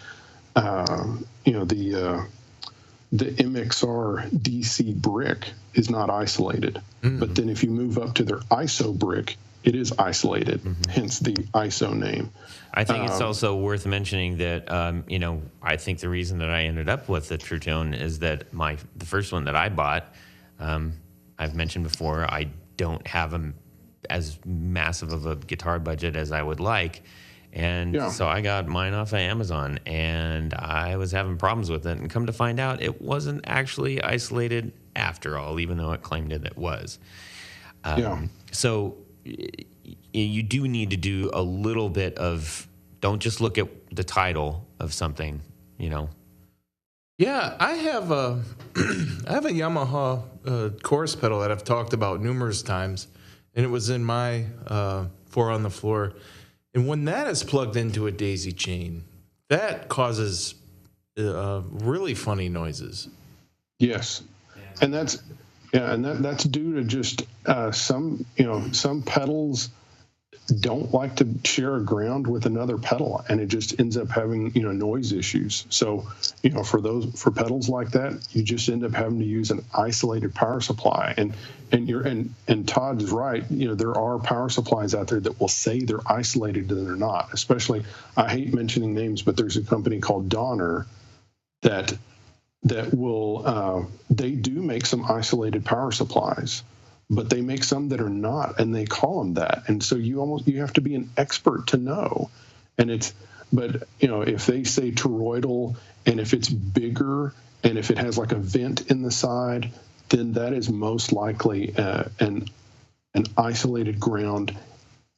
Speaker 4: the MXR DC brick is not isolated. Mm-hmm. But then if you move up to their ISO brick, it is isolated, mm-hmm. hence the ISO name.
Speaker 1: I think it's also worth mentioning that, I think the reason that I ended up with the Truetone is that the first one that I bought, I've mentioned before, I don't have as massive of a guitar budget as I would like. And so I got mine off of Amazon, and I was having problems with it. And come to find out, it wasn't actually isolated after all, even though it claimed it was. So you do need to do a little bit of, don't just look at the title of something,
Speaker 3: Yeah, I have a Yamaha chorus pedal that I've talked about numerous times, and it was in my 4 on the floor. And when that is plugged into a daisy chain, that causes really funny noises.
Speaker 4: Yes, and that's due to just some pedals don't like to share a ground with another pedal, and it just ends up having noise issues. So for pedals like that, you just end up having to use an isolated power supply. And Todd is right. There are power supplies out there that will say they're isolated and they're not. Especially, I hate mentioning names, but there's a company called Donner that will they do make some isolated power supplies, but they make some that are not, and they call them that. And so you have to be an expert to know. But if they say toroidal, and if it's bigger, and if it has like a vent in the side, then that is most likely an isolated ground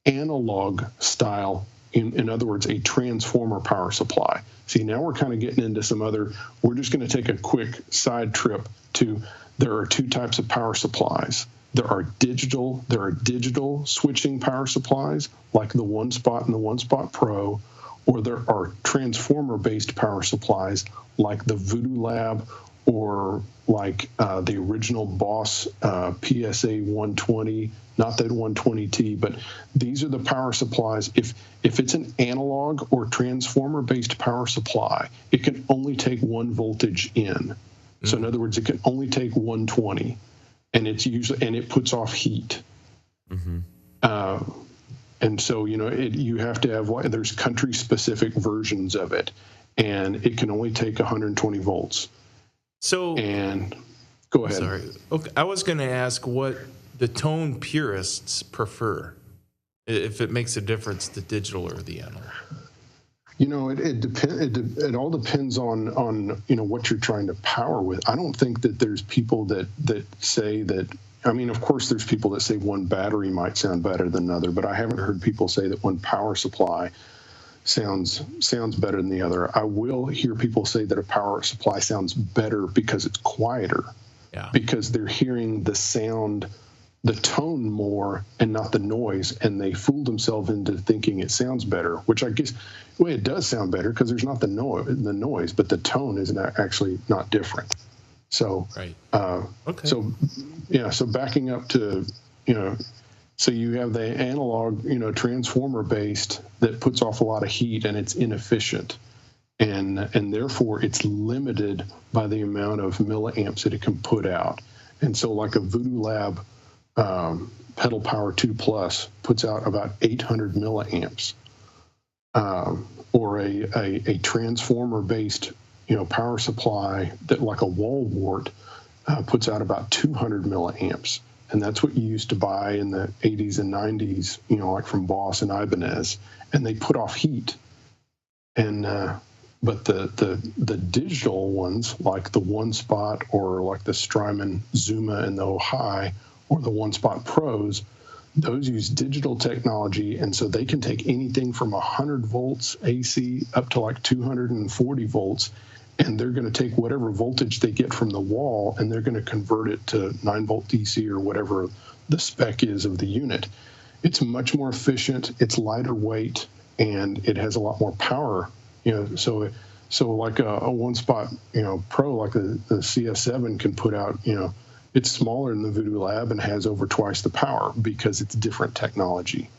Speaker 4: analog style, in other words, a transformer power supply. See, now we're kind of getting into some other, we're just going to take a quick side trip to, there are two types of power supplies. There are digital switching power supplies, like the One Spot and the One Spot Pro, or there are transformer-based power supplies, like the Voodoo Lab, or like the original Boss PSA 120, not that 120T, but these are the power supplies. If it's an analog or transformer-based power supply, it can only take one voltage in. So in other words, it can only take 120, and it puts off heat. And so, you have to have, there's country-specific versions of it, and it can only take 120 volts.
Speaker 3: So,
Speaker 4: and go ahead.
Speaker 3: Sorry. Okay, I was going to ask what the tone purists prefer, if it makes a difference, the digital or the analog.
Speaker 4: It depends. It all depends on what you're trying to power with. I don't think that there's people that say that. I mean, of course, there's people that say one battery might sound better than another, but I haven't heard people say that one power supply sounds better than the other. I will hear people say that a power supply sounds better because it's quieter, because they're hearing the sound, the tone more, and not the noise, and they fool themselves into thinking it sounds better, which I guess, well, it does sound better because there's not the noise, but the tone is actually not different. So,
Speaker 3: right.
Speaker 4: Okay. So backing up to, so you have the analog, transformer based that puts off a lot of heat, and it's inefficient, and therefore it's limited by the amount of milliamps that it can put out. And so like a Voodoo Lab Pedal Power 2 Plus puts out about 800 milliamps, or a transformer based power supply that, like a wall wart, puts out about 200 milliamps. And that's what you used to buy in the 80s and 90s, like from Boss and Ibanez. And they put off heat. And but the digital ones, like the One Spot, or like the Strymon Zuma and the Ojai, or the One Spot Pros, those use digital technology, and so they can take anything from 100 volts AC up to like 240 volts, and they're going to take whatever voltage they get from the wall, and they're going to convert it to 9-volt DC or whatever the spec is of the unit. It's much more efficient, it's lighter weight, and it has a lot more power. So like a One Spot, Pro, like the CS7 can put out, it's smaller than the Voodoo Lab and has over twice the power because it's different technology.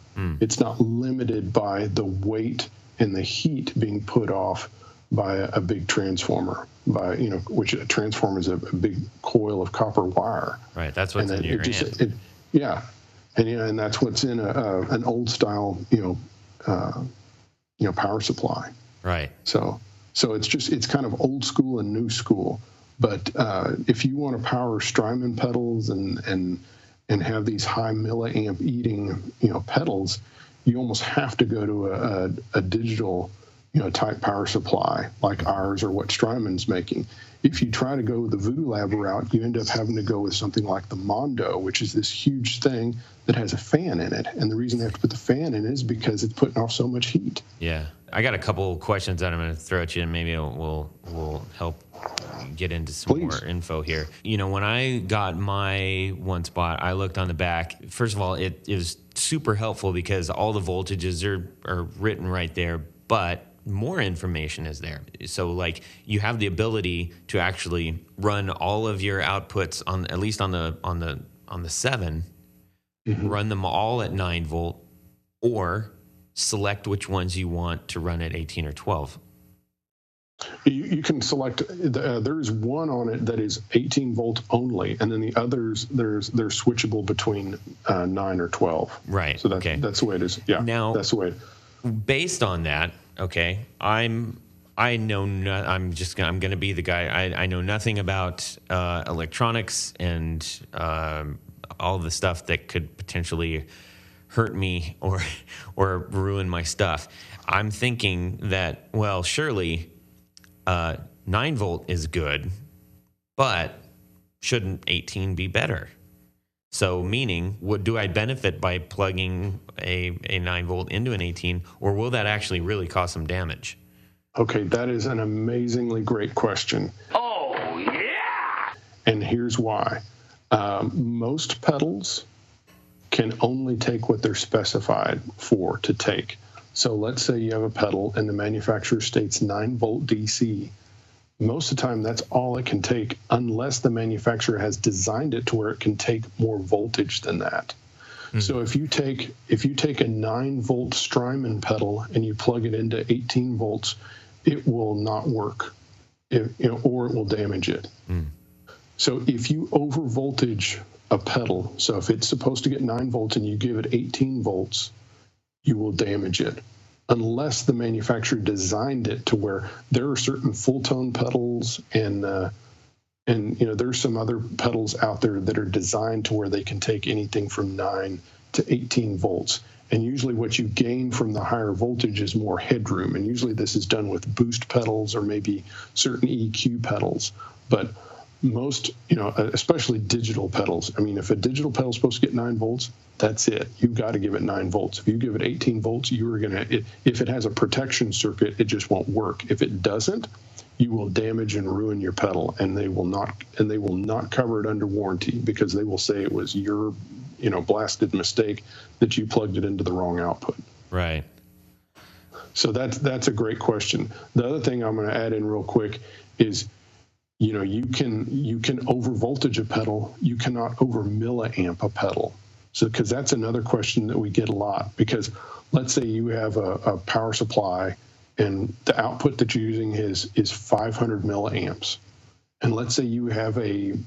Speaker 4: It's not limited by the weight and the heat being put off by a big transformer, which a transformer is a big coil of copper wire.
Speaker 1: Right, that's what's in your hand.
Speaker 4: And that's what's in an old style, power supply.
Speaker 1: Right.
Speaker 4: So it's kind of old school and new school. But if you want to power Strymon pedals and have these high milliamp eating, pedals, you almost have to go to a digital, type power supply like ours or what Strymon's making. If you try to go the Voodoo Lab route, you end up having to go with something like the Mondo, which is this huge thing that has a fan in it. And the reason they have to put the fan in it is because it's putting off so much heat.
Speaker 1: Yeah. I got a couple questions that I'm going to throw at you, and maybe we'll help get into some more info here. When I got my One Spot, I looked on the back. First of all, it is super helpful because all the voltages are written right there, but more information is there. So like you have the ability to actually run all of your outputs on, at least on the 7, run them all at 9 volt, or select which ones you want to run at 18 or 12.
Speaker 4: You can select. There's one on it that is 18 volt only, and then the others they're switchable between 9 or 12.
Speaker 1: Right.
Speaker 4: So that's the way it is. Yeah.
Speaker 1: Now,
Speaker 4: that's the way.
Speaker 1: Based on that, okay, I'm going to be the guy. I know nothing about electronics and all the stuff that could potentially hurt me or ruin my stuff. I'm thinking that, well, surely 9 volt is good, but shouldn't 18 be better? So meaning, do I benefit by plugging a 9-volt into an 18, or will that actually really cause some damage?
Speaker 4: Okay, that is an amazingly great question.
Speaker 5: Oh, yeah!
Speaker 4: And here's why. Most pedals can only take what they're specified for to take. So let's say you have a pedal and the manufacturer states 9-volt DC. Most of the time, that's all it can take, unless the manufacturer has designed it to where it can take more voltage than that. Mm-hmm. So if you take a 9-volt Strymon pedal and you plug it into 18 volts, it will not work, or it will damage it. Mm. So if you over voltage a pedal, so if it's supposed to get 9 volts and you give it 18 volts, you will damage it. Unless the manufacturer designed it to where there are certain full tone pedals and there's some other pedals out there that are designed to where they can take anything from 9 to 18 volts. And usually what you gain from the higher voltage is more headroom. And usually this is done with boost pedals or maybe certain EQ pedals. But most, especially digital pedals. I mean, if a digital pedal is supposed to get 9 volts, that's it. You've got to give it 9 volts. If you give it 18 volts, if it has a protection circuit, it just won't work. If it doesn't, you will damage and ruin your pedal, and they will not cover it under warranty, because they will say it was your, blasted mistake that you plugged it into the wrong output.
Speaker 1: Right.
Speaker 4: So that's a great question. The other thing I'm going to add in real quick is, you can over voltage a pedal. You cannot over milliamp a pedal. So, because that's another question that we get a lot, because let's say you have a power supply and the output that you're using is 500 milliamps. And let's say you have an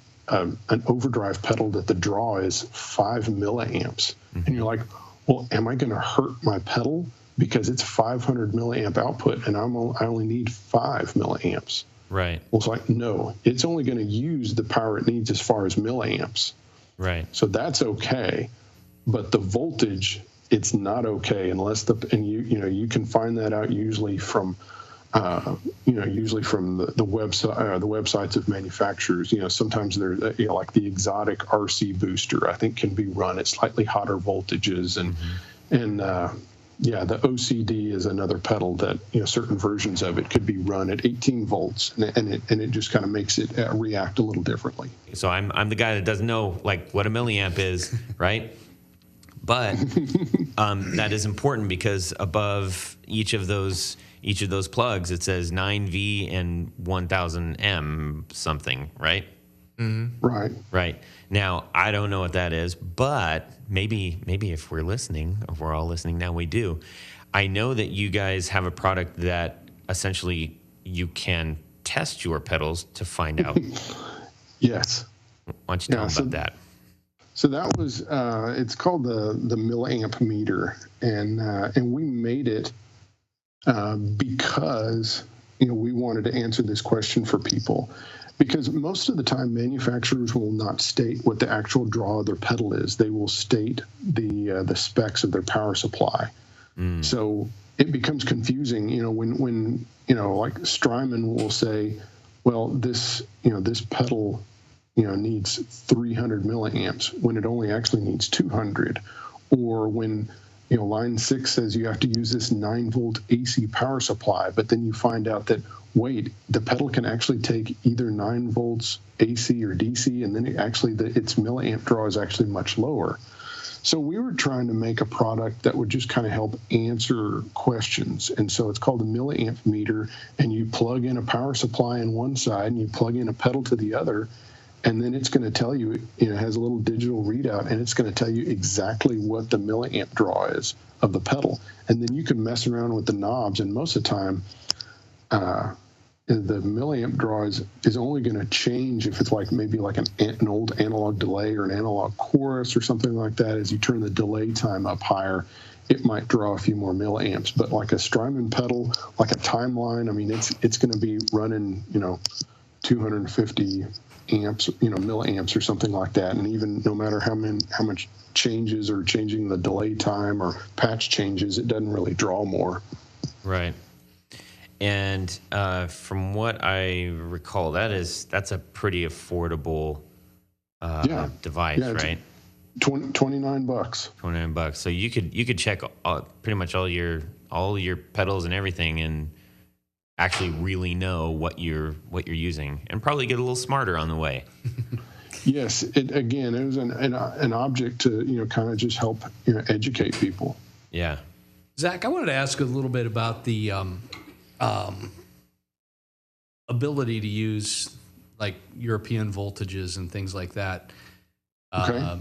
Speaker 4: overdrive pedal that the draw is 5 milliamps. Mm-hmm. And you're like, well, am I going to hurt my pedal because it's 500 milliamp output and I only need 5 milliamps?
Speaker 1: Right.
Speaker 4: Well, it's like, no, it's only going to use the power it needs as far as milliamps.
Speaker 1: Right.
Speaker 4: So that's okay. But the voltage, it's not okay unless you can find that out usually from the website, the websites of manufacturers. Sometimes they're like the exotic RC booster, I think, can be run at slightly hotter voltages, the OCD is another pedal that certain versions of it could be run at 18 volts, and it just kind of makes it react a little differently.
Speaker 1: So I'm the guy that doesn't know like what a milliamp is, right? But that is important, because above each of those plugs it says 9V and 1000 M something, right?
Speaker 3: Mm-hmm.
Speaker 1: Right. Now, I don't know what that is, but maybe if we're listening, if we're all listening now, we do. I know that you guys have a product that essentially you can test your pedals to find out.
Speaker 4: Yes.
Speaker 1: Why don't you tell them about that?
Speaker 4: So that was, it's called the milliamp meter, and we made it because we wanted to answer this question for people. Because most of the time, manufacturers will not state what the actual draw of their pedal is. They will state the specs of their power supply. Mm. So it becomes confusing, when like Strymon will say, well, this pedal, needs 300 milliamps when it only actually needs 200, or when line 6 says you have to use this 9-volt AC power supply, but then you find out that, wait, the pedal can actually take either 9 volts AC or DC, and then its milliamp draw is actually much lower. So we were trying to make a product that would just kind of help answer questions. And so it's called a milliamp meter, and you plug in a power supply on one side and you plug in a pedal to the other, and then it's going to tell you, it has a little digital readout, and it's going to tell you exactly what the milliamp draw is of the pedal. And then you can mess around with the knobs, and most of the time, the milliamp draw is only going to change if it's maybe an old analog delay or an analog chorus or something like that. As you turn the delay time up higher, it might draw a few more milliamps. But like a Strymon pedal, like a Timeline, I mean, it's going to be running 250 amps, milliamps or something like that. And even no matter how much changes or changing the delay time or patch changes, it doesn't really draw more.
Speaker 1: Right. And from what I recall, that's a pretty affordable device, right?
Speaker 4: $29.
Speaker 1: $29. So you could check pretty much all your pedals and everything, and actually really know what you're using, and probably get a little smarter on the way.
Speaker 4: Yes, it was an object to kind of just help educate people.
Speaker 1: Yeah.
Speaker 2: Zac, I wanted to ask a little bit about the ability to use like European voltages and things like that.
Speaker 4: Okay.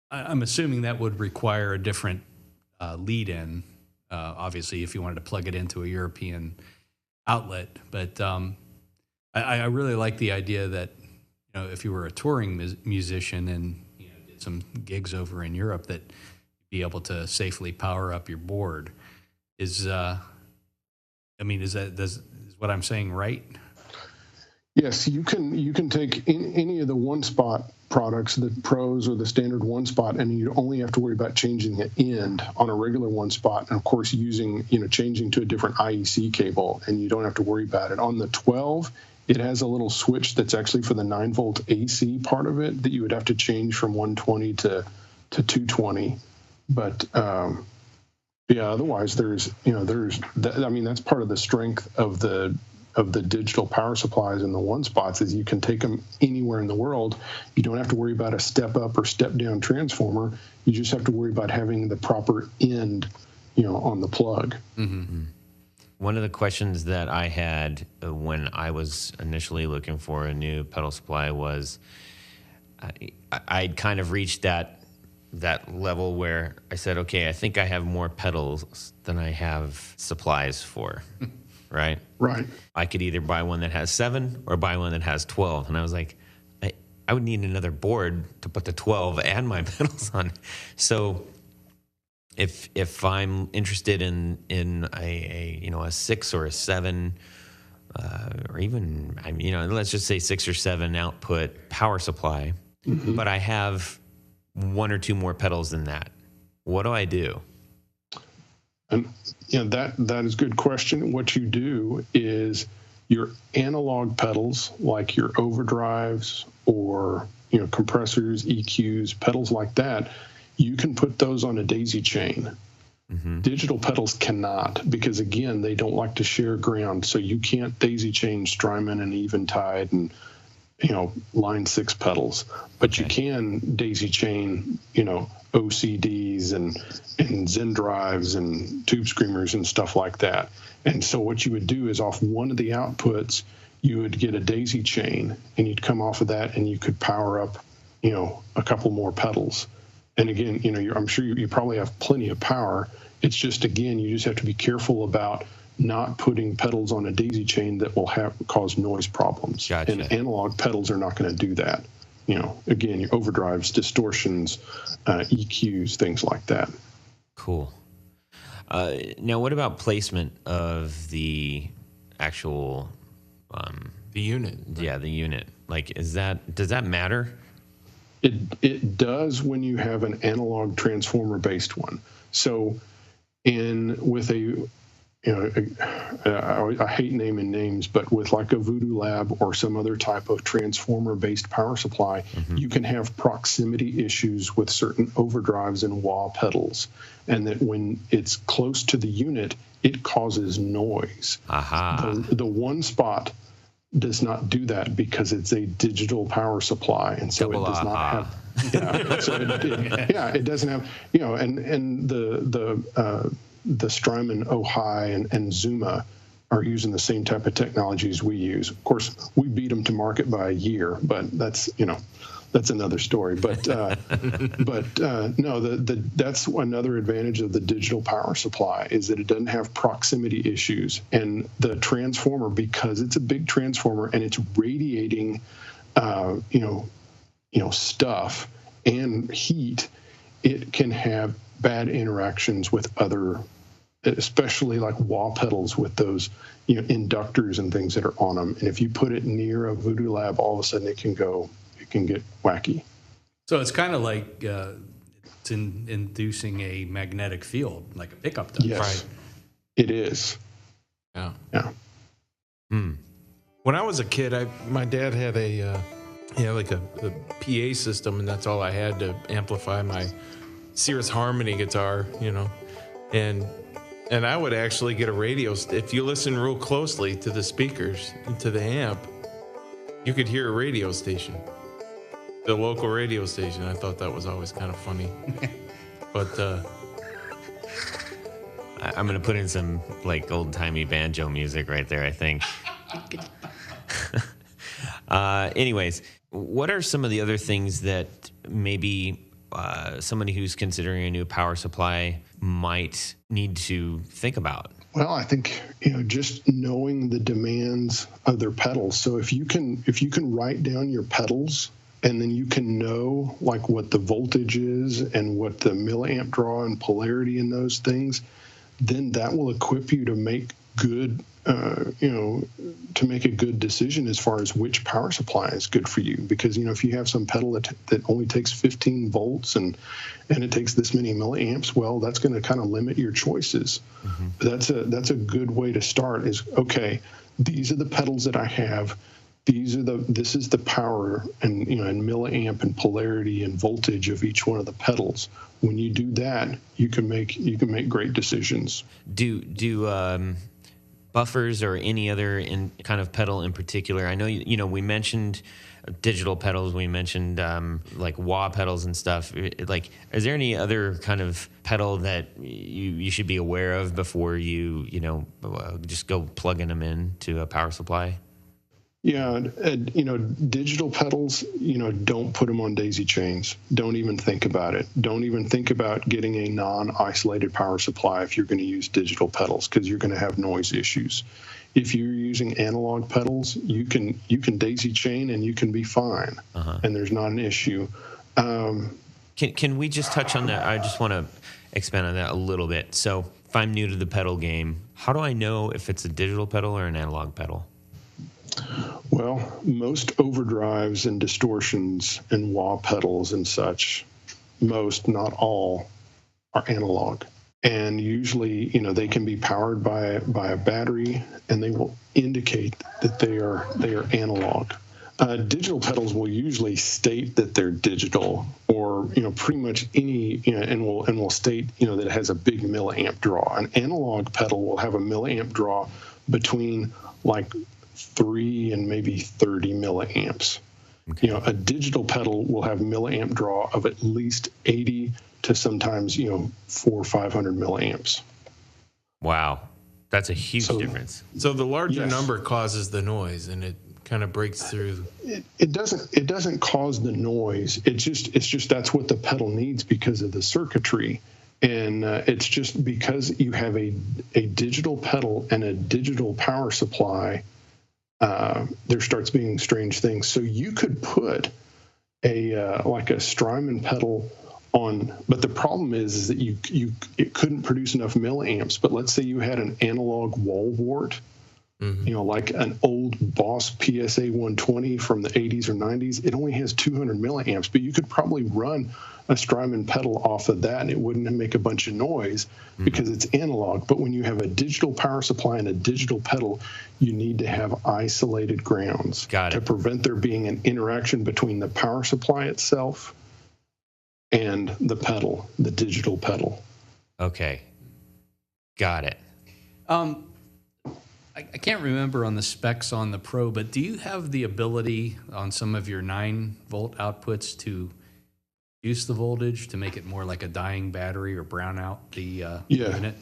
Speaker 2: I'm assuming that would require a different lead-in, obviously, if you wanted to plug it into a European outlet. But I really like the idea that if you were a touring musician and did some gigs over in Europe, that you'd be able to safely power up your board. Is what I'm saying right?
Speaker 4: Yes, you can take any of the one spot products, the pros or the standard one spot, and you only have to worry about changing the end on a regular one spot, and of course changing to a different IEC cable, and you don't have to worry about it. On the 12, it has a little switch that's actually for the 9-volt AC part of it that you would have to change from 120 to 220. But otherwise that's part of the strength of the digital power supplies in the one spots is you can take them anywhere in the world. You don't have to worry about a step up or step down transformer. You just have to worry about having the proper end, on the plug.
Speaker 1: Mm-hmm. One of the questions that I had when I was initially looking for a new pedal supply was I'd kind of reached that level where I said, okay, I think I have more pedals than I have supplies for. Right?
Speaker 4: Right.
Speaker 1: I could either buy one that has 7 or buy one that has 12. And I was like, I would need another board to put the 12 and my pedals on. So if I'm interested in a 6 or a 7, or even let's just say 6 or 7 output power supply, mm-hmm. but I have 1 or 2 more pedals than that, what do I do?
Speaker 4: And that is a good question. What you do is your analog pedals, like your overdrives or compressors, EQs, pedals like that, you can put those on a daisy chain. Mm-hmm. Digital pedals cannot, because again, they don't like to share ground. So you can't daisy chain Strymon and Eventide and line 6 pedals, but okay. You can daisy chain OCDs and Zen drives and tube screamers and stuff like that. And so what you would do is off one of the outputs, you would get a daisy chain, and you'd come off of that, and you could power up a couple more pedals. And again, I'm sure you probably have plenty of power. It's just, again, you just have to be careful about not putting pedals on a daisy chain that will cause noise problems.
Speaker 1: Gotcha.
Speaker 4: And analog pedals are not going to do that. Again, your overdrives, distortions, EQs, things like that.
Speaker 1: Cool. Now, what about placement of the actual
Speaker 3: the unit?
Speaker 1: Yeah, the unit. Like, does that matter?
Speaker 4: It does when you have an analog transformer based one. So, with a I hate naming names, but with like a Voodoo Lab or some other type of transformer-based power supply, mm-hmm. you can have proximity issues with certain overdrives and wah pedals, and that when it's close to the unit, it causes noise.
Speaker 1: Aha.
Speaker 4: The one spot does not do that because it's a digital power supply, and so
Speaker 1: Double
Speaker 4: it does not have. Yeah, so it doesn't have. And the Strymon Ojai and Zuma are using the same type of technologies we use. Of course, we beat them to market by a year, but that's another story. But no, that's another advantage of the digital power supply is that it doesn't have proximity issues, and the transformer, because it's a big transformer and it's radiating, stuff and heat, it can have bad interactions with other, especially like wah pedals with those inductors and things that are on them. And if you put it near a Voodoo Lab, all of a sudden it can get wacky.
Speaker 2: So it's kind of like it's inducing a magnetic field, like a pickup does.
Speaker 4: Yes,
Speaker 2: right?
Speaker 4: It is.
Speaker 3: Yeah.
Speaker 4: Yeah.
Speaker 3: When I was a kid, my dad had Yeah, like a PA system, and that's all I had to amplify my Cirrus Harmony guitar, and I would actually get a radio. If you listen real closely to the speakers and to the amp, you could hear a radio station, the local radio station. I thought that was always kind of funny, but
Speaker 1: I'm gonna put in some like old timey banjo music right there, I think. Anyways, what are some of the other things that maybe somebody who's considering a new power supply might need to think about?
Speaker 4: Well, I think just knowing the demands of their pedals. So if you can write down your pedals, and then you can know like what the voltage is and what the milliamp draw and polarity in those things, then that will equip you to make good to make a good decision as far as which power supply is good for you. Because if you have some pedal that only takes 15 volts and it takes this many milliamps, well, that's going to kind of limit your choices. Mm-hmm. That's a good way to start. Is okay, these are the pedals that I have. This is the power and and milliamp and polarity and voltage of each one of the pedals. When you do that, you can make great decisions.
Speaker 1: Do buffers or any other kind of pedal in particular? I know we mentioned digital pedals. We mentioned like wah pedals and stuff. Like, is there any other kind of pedal that you should be aware of before you just go plugging them into a power supply?
Speaker 4: Yeah, digital pedals, don't put them on daisy chains. Don't even think about it. Don't even think about getting a non-isolated power supply if you're going to use digital pedals, because you're going to have noise issues. If you're using analog pedals, you can daisy chain and you can be fine, and there's not an issue.
Speaker 1: Can we just touch on that? I just want to expand on that a little bit. So if I'm new to the pedal game, how do I know if it's a digital pedal or an analog pedal?
Speaker 4: Well, most overdrives and distortions and wah pedals and such, most, not all, are analog. And usually, they can be powered by a battery, and they will indicate that they are analog. Digital pedals will usually state that they're digital, or pretty much any, and will state that it has a big milliamp draw. An analog pedal will have a milliamp draw between like 3 and maybe 30 milliamps. Okay. A digital pedal will have milliamp draw of at least 80 to sometimes 400 or 500 milliamps.
Speaker 1: Wow, that's a huge difference.
Speaker 3: So the larger number causes the noise, and it kind of breaks through.
Speaker 4: It doesn't cause the noise. It's just that's what the pedal needs because of the circuitry. And it's just because you have a digital pedal and a digital power supply, there starts being strange things. So you could put like a Strymon pedal on, but the problem is that it couldn't produce enough milliamps. But let's say you had an analog wall wart, like an old Boss PSA 120 from the 80s or 90s. It only has 200 milliamps, but you could probably run a Strymon pedal off of that, and it wouldn't make a bunch of noise because it's analog. But when you have a digital power supply and a digital pedal, you need to have isolated grounds to prevent there being an interaction between the power supply itself and the pedal, the digital pedal.
Speaker 1: Okay. Got it.
Speaker 2: I can't remember on the specs on the Pro, but do you have the ability on some of your 9-volt outputs to reduce the voltage to make it more like a dying battery or brown out the unit?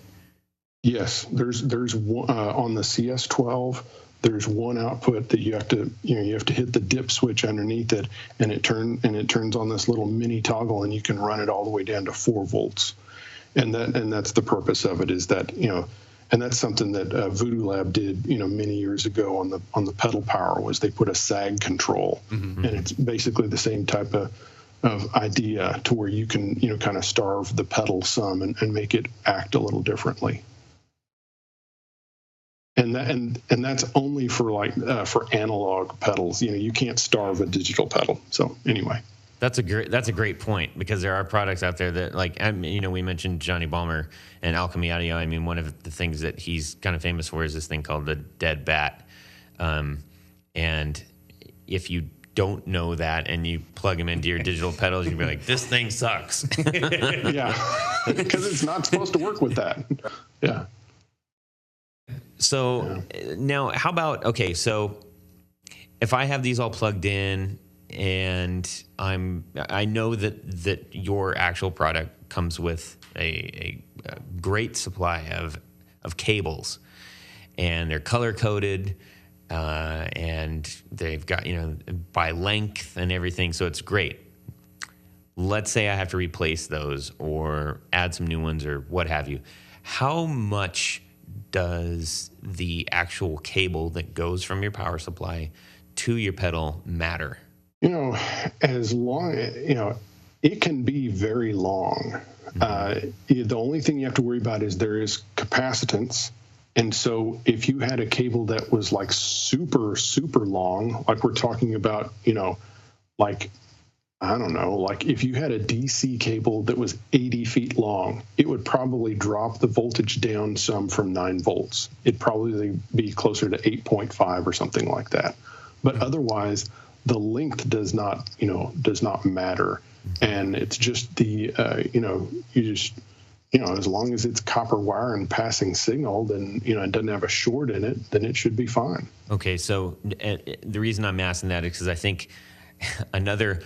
Speaker 4: Yes, there's one on the CS12. There's one output that you have to hit the dip switch underneath it, and it turns on this little mini toggle, and you can run it all the way down to 4 volts. And that's the purpose of it, is that and that's something that Voodoo Lab did many years ago on the pedal power, was they put a sag control, and it's basically the same type of idea, to where you can kind of starve the pedal some and make it act a little differently. And that's only for for analog pedals. You can't starve a digital pedal. So anyway,
Speaker 1: that's a great point, because there are products out there that, like, we mentioned Johnny Balmer and Alchemy Audio. I mean, one of the things that he's kind of famous for is this thing called the dead bat. And if you don't know that and you plug them into your digital pedals, you'd be like, this thing sucks.
Speaker 4: Yeah, because it's not supposed to work with that. Yeah.
Speaker 1: So now how about, okay, so if I have these all plugged in and I know that your actual product comes with a great supply of cables, and they're color coded, and they've got, by length and everything, so it's great. Let's say I have to replace those or add some new ones or what have you. How much does the actual cable that goes from your power supply to your pedal matter?
Speaker 4: As long, it can be very long. The only thing you have to worry about is there is capacitance. And so if you had a cable that was like super, super long, like we're talking about, like, I don't know, like if you had a DC cable that was 80 feet long, it would probably drop the voltage down some from 9 volts. It'd probably be closer to 8.5 or something like that. But otherwise, the length does not matter. And it's just as long as it's copper wire and passing signal, then, it doesn't have a short in it, then it should be fine.
Speaker 1: Okay, so the reason I'm asking that is because I think another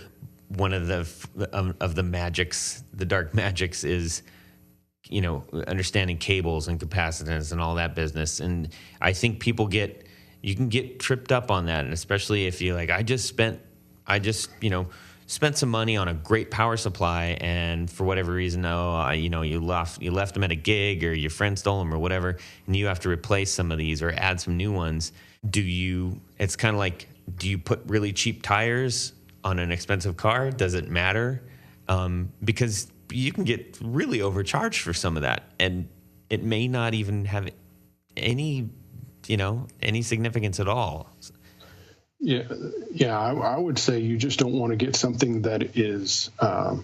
Speaker 1: one of the magics, the dark magics, is understanding cables and capacitance and all that business. And I think you can get tripped up on that, and especially if you like, I just spent some money on a great power supply, and for whatever reason, you left them at a gig, or your friend stole them, or whatever, and you have to replace some of these or add some new ones. It's kind of like, do you put really cheap tires on an expensive car? Does it matter? Because you can get really overcharged for some of that, and it may not even have any significance at all.
Speaker 4: Yeah. I would say you just don't want to get something that is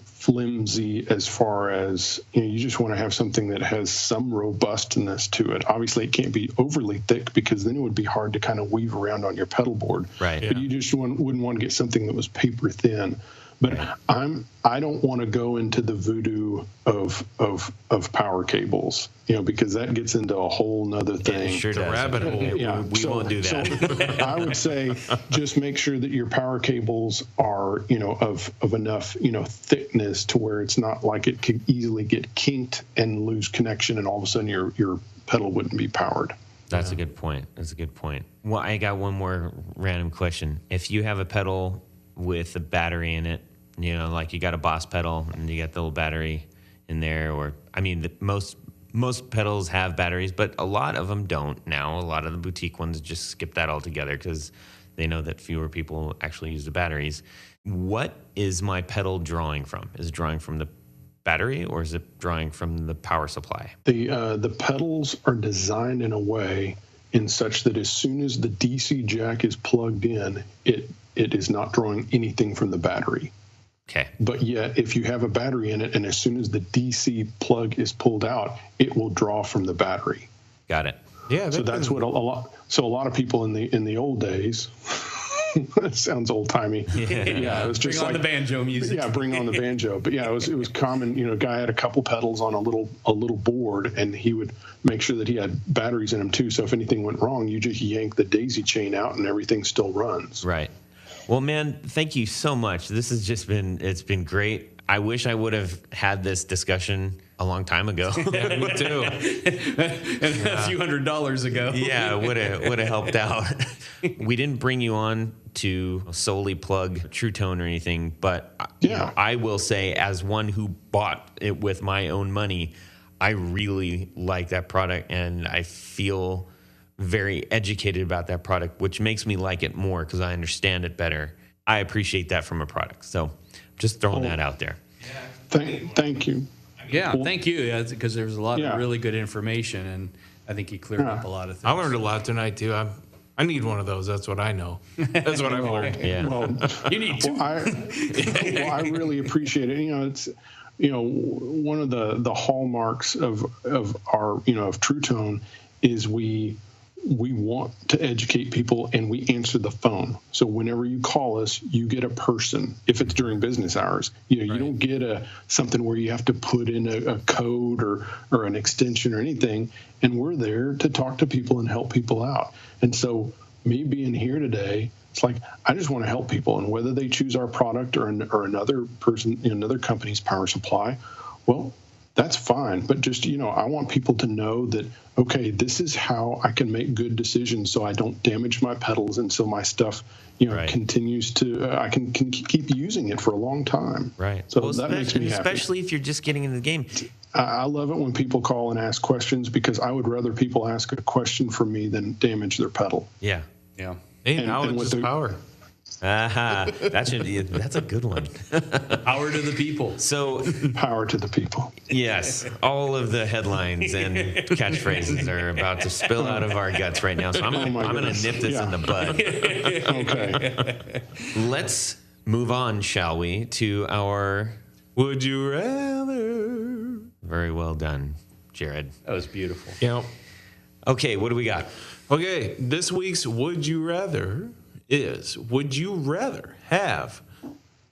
Speaker 4: flimsy, as far as, you just want to have something that has some robustness to it. Obviously, it can't be overly thick, because then it would be hard to kind of weave around on your pedal board.
Speaker 1: Right.
Speaker 4: But you just wouldn't want to get something that was paper thin. But I don't want to go into the voodoo of power cables, because that gets into a whole nother thing.
Speaker 1: It sure does.
Speaker 3: Rabbit hole.
Speaker 4: Yeah,
Speaker 1: We won't do that.
Speaker 4: So I would say just make sure that your power cables are, of enough, thickness to where it's not like it could easily get kinked and lose connection, and all of a sudden your pedal wouldn't be powered.
Speaker 1: That's a good point. Well, I got one more random question. If you have a pedal with a battery in it, like you got a Boss pedal and you got the little battery in there, or most pedals have batteries, but a lot of them don't now. A lot of the boutique ones just skip that altogether because they know that fewer people actually use the batteries. What is my pedal drawing from? Is it drawing from the battery, or is it drawing from the power supply?
Speaker 4: The pedals are designed in a way in such that as soon as the DC jack is plugged in, it is not drawing anything from the battery.
Speaker 1: Okay.
Speaker 4: But yet, if you have a battery in it, and as soon as the DC plug is pulled out, it will draw from the battery.
Speaker 1: Got it.
Speaker 3: Yeah.
Speaker 4: So that's what a lot of people in the old days. It sounds old timey. Yeah, it was just
Speaker 2: bring on the banjo music.
Speaker 4: Yeah, bring on the banjo. But yeah, it was common. A guy had a couple pedals on a little board, and he would make sure that he had batteries in them too. So if anything went wrong, you just yank the daisy chain out, and everything still runs.
Speaker 1: Right. Well, man, thank you so much. This has it's been great. I wish I would have had this discussion a long time ago.
Speaker 3: Yeah, me too.
Speaker 2: And a few $100s ago.
Speaker 1: Yeah, would have helped out. We didn't bring you on to solely plug Truetone or anything, but I will say, as one who bought it with my own money, I really like that product, and I feel very educated about that product, which makes me like it more because I understand it better. I appreciate that from a product. So just throwing that out there.
Speaker 4: Thank you.
Speaker 2: Yeah, thank you. Because there's a lot of really good information, and I think you cleared up a lot of things.
Speaker 3: I learned a lot tonight too. I need one of those. That's what I know. That's what I've learned.
Speaker 1: Yeah.
Speaker 4: Well,
Speaker 2: You need to.
Speaker 4: I really appreciate it. It's one of the hallmarks of our of Truetone is we want to educate people, and we answer the phone. So whenever you call us, you get a person. If it's during business hours, you don't get something where you have to put in a code or an extension or anything. And we're there to talk to people and help people out. And so me being here today, it's like I just want to help people, and whether they choose our product or another person, another company's power supply, well, that's fine. But just, I want people to know that, okay, this is how I can make good decisions so I don't damage my pedals and so my stuff, continues to, I can keep using it for a long time.
Speaker 1: Right.
Speaker 4: So that makes me happy.
Speaker 1: Especially if you're just getting into the game.
Speaker 4: I love it when people call and ask questions, because I would rather people ask a question for me than damage their pedal.
Speaker 1: Yeah.
Speaker 2: Yeah.
Speaker 3: Hey, knowledge is power.
Speaker 1: That's a good one.
Speaker 2: Power to the people.
Speaker 1: So,
Speaker 4: power to the people.
Speaker 1: Yes, all of the headlines and catchphrases are about to spill out of our guts right now. So I'm going to nip this in the bud.
Speaker 4: Okay.
Speaker 1: Let's move on, shall we, to our
Speaker 3: Would You Rather?
Speaker 1: Very well done, Jared.
Speaker 2: That was beautiful.
Speaker 3: Yep.
Speaker 1: Okay, what do we got?
Speaker 3: Okay, this week's Would You Rather is, would you rather have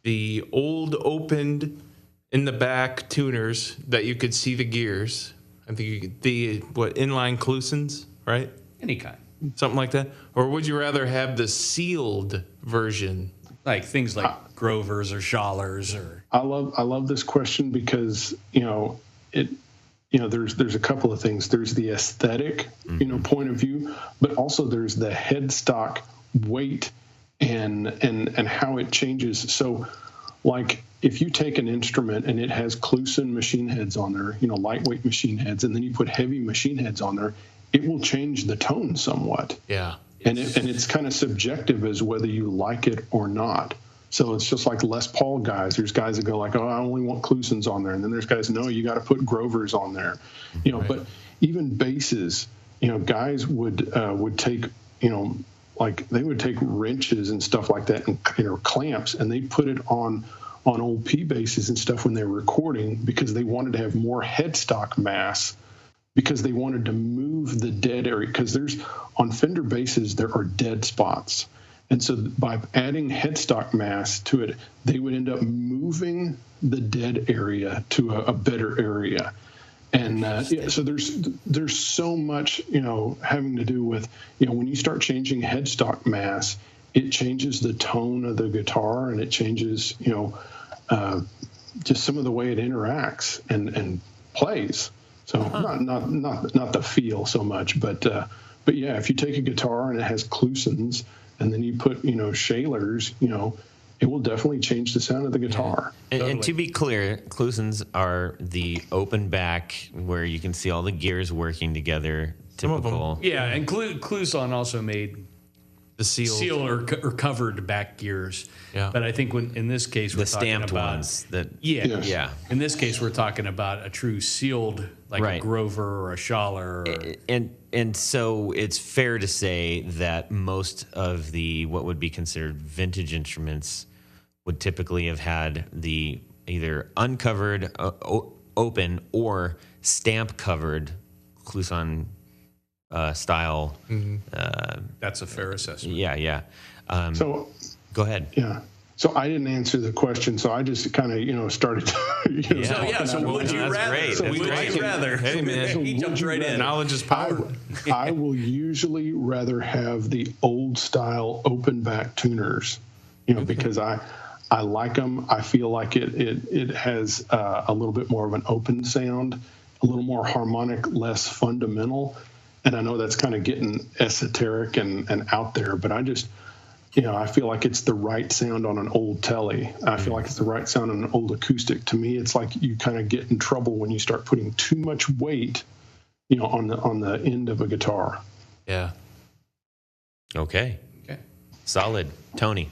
Speaker 3: the old opened in the back tuners that you could see the gears? I think the inline Klusons, right?
Speaker 2: Any kind.
Speaker 3: Something like that. Or would you rather have the sealed version?
Speaker 2: Like things like Grovers or Schallers or.
Speaker 4: I love this question because, there's a couple of things. There's the aesthetic, point of view, but also there's the headstock weight and how it changes. So, like, if you take an instrument and it has Kluson machine heads on there, lightweight machine heads, and then you put heavy machine heads on there, it will change the tone somewhat.
Speaker 3: Yeah.
Speaker 4: And it's kind of subjective as whether you like it or not. So it's just like Les Paul guys. There's guys that go like, oh, I only want Klusons on there. And then there's guys, no, you got to put Grovers on there.
Speaker 3: Right.
Speaker 4: But even basses, guys would take, like they would take wrenches and stuff like that and clamps, and they put it on old P basses and stuff when they were recording, because they wanted to have more headstock mass, because they wanted to move the dead area. Because on Fender basses, there are dead spots. And so by adding headstock mass to it, they would end up moving the dead area to a better area. And so there's so much, having to do with, when you start changing headstock mass, it changes the tone of the guitar, and it changes, just some of the way it interacts and plays. So not the feel so much, but yeah, if you take a guitar and it has Klusons, and then you put, Schallers, it will definitely change the sound of the guitar.
Speaker 1: Yeah. And to be clear, Klusons are the open back where you can see all the gears working together. Typical.
Speaker 2: Yeah, and Kluson also made
Speaker 3: the
Speaker 2: seal or covered back gears.
Speaker 3: Yeah.
Speaker 2: But I think in this case we're
Speaker 1: the
Speaker 2: talking
Speaker 1: stamped
Speaker 2: about
Speaker 1: ones. That
Speaker 4: Yes.
Speaker 1: yeah.
Speaker 2: In this case we're talking about a true sealed, like
Speaker 1: Right.
Speaker 2: a Grover or a Schaller. Or,
Speaker 1: And so it's fair to say that most of the what would be considered vintage instruments would typically have had the either uncovered, open, or stamp covered Kluson style.
Speaker 2: that's a fair assessment.
Speaker 1: Yeah.
Speaker 4: So
Speaker 1: Go ahead.
Speaker 4: yeah. So I didn't answer the question, so I just kind of started.
Speaker 2: So would you
Speaker 1: That's
Speaker 2: rather?
Speaker 1: great.
Speaker 2: So
Speaker 1: That's
Speaker 2: would
Speaker 1: great.
Speaker 2: you rather?
Speaker 3: Hey, man.
Speaker 2: He jumped right in.
Speaker 3: Knowledge is power.
Speaker 4: I will usually rather have the old style open back tuners, because I like them. I feel like it has a little bit more of an open sound, a little more harmonic, less fundamental. And I know that's kind of getting esoteric and out there, but I just, I feel like it's the right sound on an old telly. I feel like it's the right sound on an old acoustic. To me, it's like you kind of get in trouble when you start putting too much weight, on the end of a guitar.
Speaker 3: Yeah.
Speaker 1: Okay. Solid. Tony.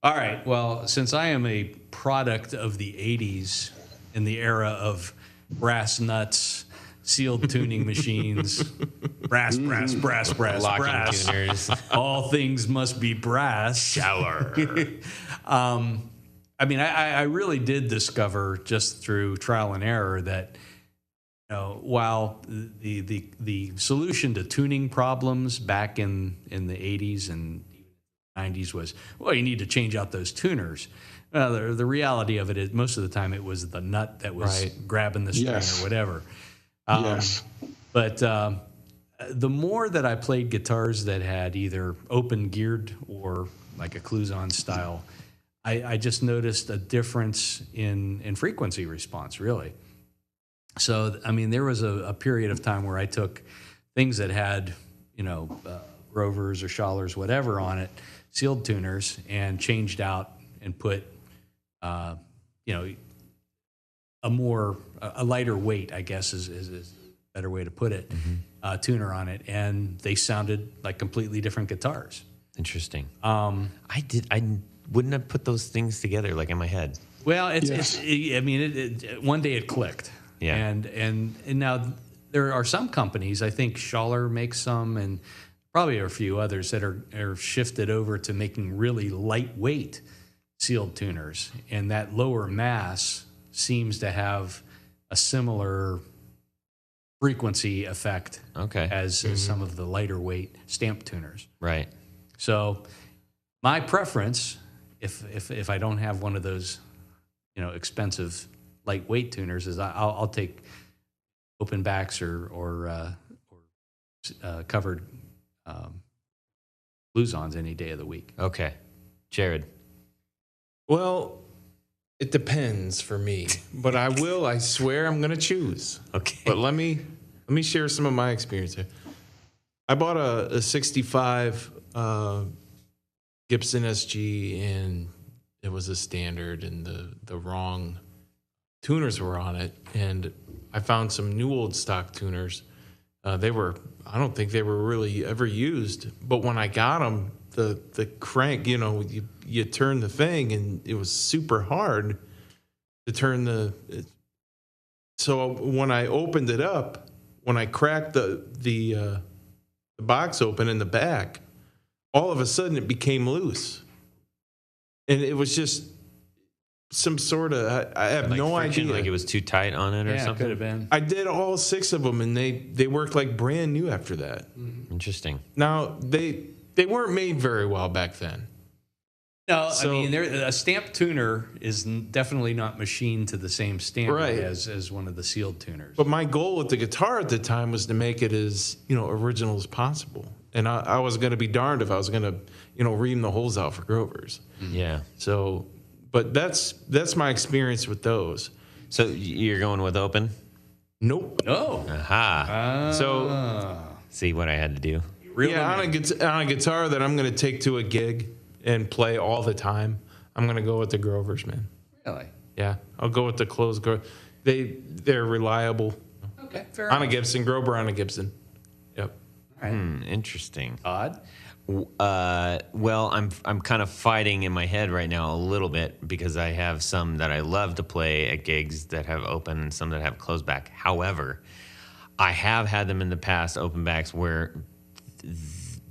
Speaker 2: All right. Well, since I am a product of the 80s in the era of brass nuts, sealed tuning machines, brass,
Speaker 1: Locking tuners.
Speaker 2: all things must be brass.
Speaker 1: Shower.
Speaker 2: I mean, I really did discover just through trial and error that while the solution to tuning problems back in the 80s and 90s was, well, you need to change out those tuners. The reality of it is most of the time it was the nut that was grabbing the string
Speaker 4: Yes.
Speaker 2: or whatever.
Speaker 4: Yes.
Speaker 2: But the more that I played guitars that had either open geared or like a Cluzon style, I just noticed a difference in frequency response, really. So, I mean, there was a period of time where I took things that had, Grovers or Schallers, whatever on it, sealed tuners, and changed out and put, a lighter weight, I guess is a better way to put it, tuner on it. And they sounded like completely different guitars.
Speaker 1: Interesting. I wouldn't have put those things together like in my head.
Speaker 2: Well, one day it clicked.
Speaker 1: Yeah.
Speaker 2: And now there are some companies, I think Schaller makes some, and probably a few others that are shifted over to making really lightweight sealed tuners. And that lower mass seems to have a similar frequency effect as some of the lighter weight stamp tuners.
Speaker 1: Right.
Speaker 2: So my preference, if I don't have one of those, expensive lightweight tuners, is I'll take open backs or covered Cluzons any day of the week.
Speaker 1: Okay. Jared.
Speaker 3: Well, it depends for me, but I swear I'm going to choose.
Speaker 1: Okay.
Speaker 3: But let me share some of my experience here. I bought a 65 Gibson SG, and it was a standard, and the wrong tuners were on it. And I found some new old stock tuners. I don't think they were really ever used, but when I got them, the crank, you turn the thing, and it was super hard to turn so when I opened it up, when I cracked the box open in the back, all of a sudden it became loose. And it was just some sort of, I have no
Speaker 1: friction,
Speaker 3: idea.
Speaker 1: Like it was too tight on it or
Speaker 2: Yeah,
Speaker 1: something?
Speaker 2: it could have been.
Speaker 3: I did all 6 of them, and they worked like brand new after that.
Speaker 1: Interesting.
Speaker 3: Now, they weren't made very well back then.
Speaker 2: No,
Speaker 3: So-
Speaker 2: I mean, a stamp tuner is definitely not machined to the same standard
Speaker 3: Right.
Speaker 2: as one of the sealed tuners.
Speaker 3: But my goal with the guitar at the time was to make it as, original as possible. And I was going to be darned if I was going to, ream the holes out for Grovers.
Speaker 1: Yeah.
Speaker 3: So, but that's my experience with those.
Speaker 1: So you're going with open?
Speaker 3: Nope.
Speaker 2: Oh.
Speaker 1: Aha.
Speaker 3: So,
Speaker 1: See what I had to do.
Speaker 3: on a guitar that I'm going to take to a gig and play all the time, I'm going to go with the Grovers, man.
Speaker 2: Really?
Speaker 3: Yeah, I'll go with the closed Grover. They're reliable.
Speaker 2: Okay, fair
Speaker 3: On a
Speaker 2: enough.
Speaker 3: Gibson, Grover on a Gibson. Yep.
Speaker 2: All right.
Speaker 1: Interesting.
Speaker 2: Todd?
Speaker 1: Well, I'm kind of fighting in my head right now a little bit because I have some that I love to play at gigs that have open and some that have closed back. However, I have had them in the past, open backs, where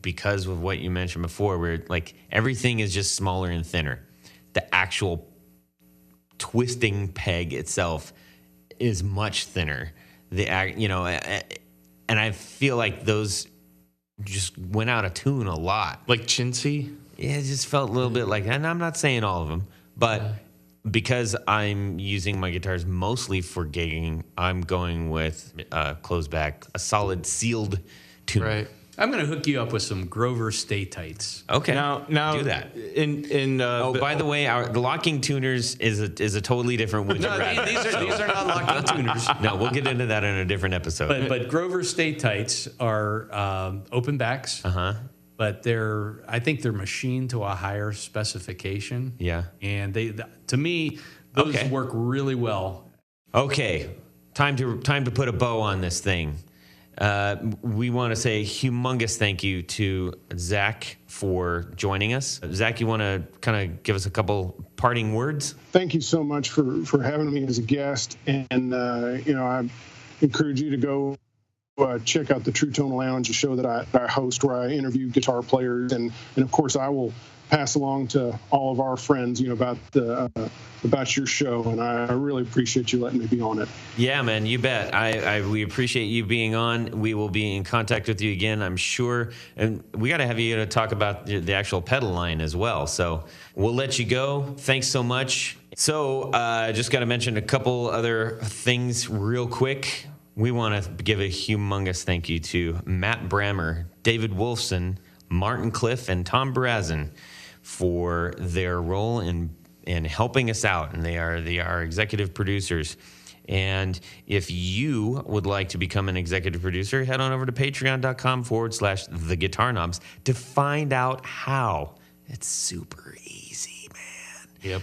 Speaker 1: because of what you mentioned before, where like everything is just smaller and thinner. The actual twisting peg itself is much thinner. And I feel like those just went out of tune a lot.
Speaker 3: Like chintzy.
Speaker 1: Yeah, it just felt a little bit like, and I'm not saying all of them, but because I'm using my guitars mostly for gigging, I'm going with closed back, a solid sealed tune.
Speaker 3: Right.
Speaker 2: I'm going to hook you up with some Grover Stay Tights.
Speaker 1: Okay.
Speaker 3: Now
Speaker 1: do that.
Speaker 3: By
Speaker 1: the way, the locking tuners is a totally different wood.
Speaker 2: No, these are not locking tuners.
Speaker 1: No, we'll get into that in a different episode.
Speaker 2: But Grover Stay Tights are open backs. But I think they're machined to a higher specification.
Speaker 1: Yeah.
Speaker 2: And to me, those
Speaker 1: Okay.
Speaker 2: work really well.
Speaker 1: Okay, time to put a bow on this thing. We want to say a humongous thank you to Zac for joining us. Zac, you want to kind of give us a couple parting words?
Speaker 4: Thank you so much for having me as a guest. And, I encourage you to go check out the Truetone Lounge, a show that I host where I interview guitar players. And of course, I will pass along to all of our friends, about your show, and I really appreciate you letting me be on it.
Speaker 1: Yeah, man, you bet. We appreciate you being on. We will be in contact with you again, I'm sure. And we got to have you to talk about the actual pedal line as well. So we'll let you go. Thanks so much. So just got to mention a couple other things real quick. We want to give a humongous thank you to Matt Brammer, David Wolfson, Martin Cliff, and Tom Barazin for their role in helping us out. And they are executive producers. And if you would like to become an executive producer, head on over to patreon.com/theguitarknobs to find out how. It's super easy, man.
Speaker 3: Yep.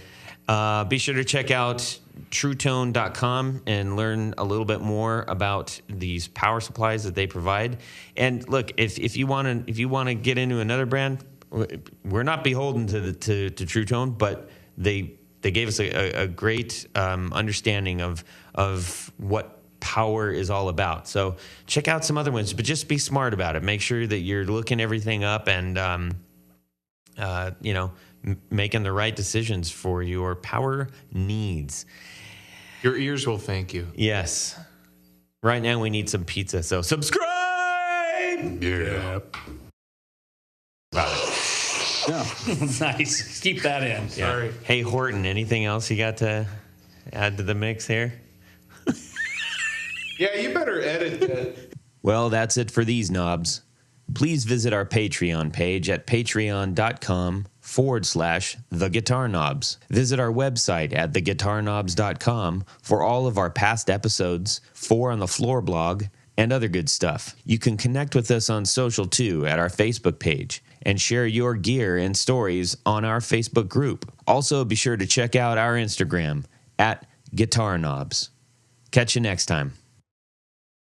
Speaker 1: Be sure to check out truetone.com and learn a little bit more about these power supplies that they provide. And look, if you want to get into another brand, we're not beholden to Truetone, but they gave us a great understanding of what power is all about. So check out some other ones, but just be smart about it. Make sure that you're looking everything up and making the right decisions for your power needs.
Speaker 3: Your ears will thank you.
Speaker 1: Yes. Right now we need some pizza, so subscribe!
Speaker 3: Yeah.
Speaker 4: Yeah.
Speaker 2: Nice. Keep that in.
Speaker 3: Sorry.
Speaker 1: Hey, Horton, anything else you got to add to the mix here?
Speaker 3: Yeah, you better edit that.
Speaker 1: Well, that's it for these knobs. Please visit our Patreon page at patreon.com/theguitarknobs. Visit our website at theguitarknobs.com for all of our past episodes, 4 on the Floor blog, and other good stuff. You can connect with us on social too at our Facebook page and share your gear and stories on our Facebook group. Also, be sure to check out our Instagram at Guitar Knobs. Catch you next time.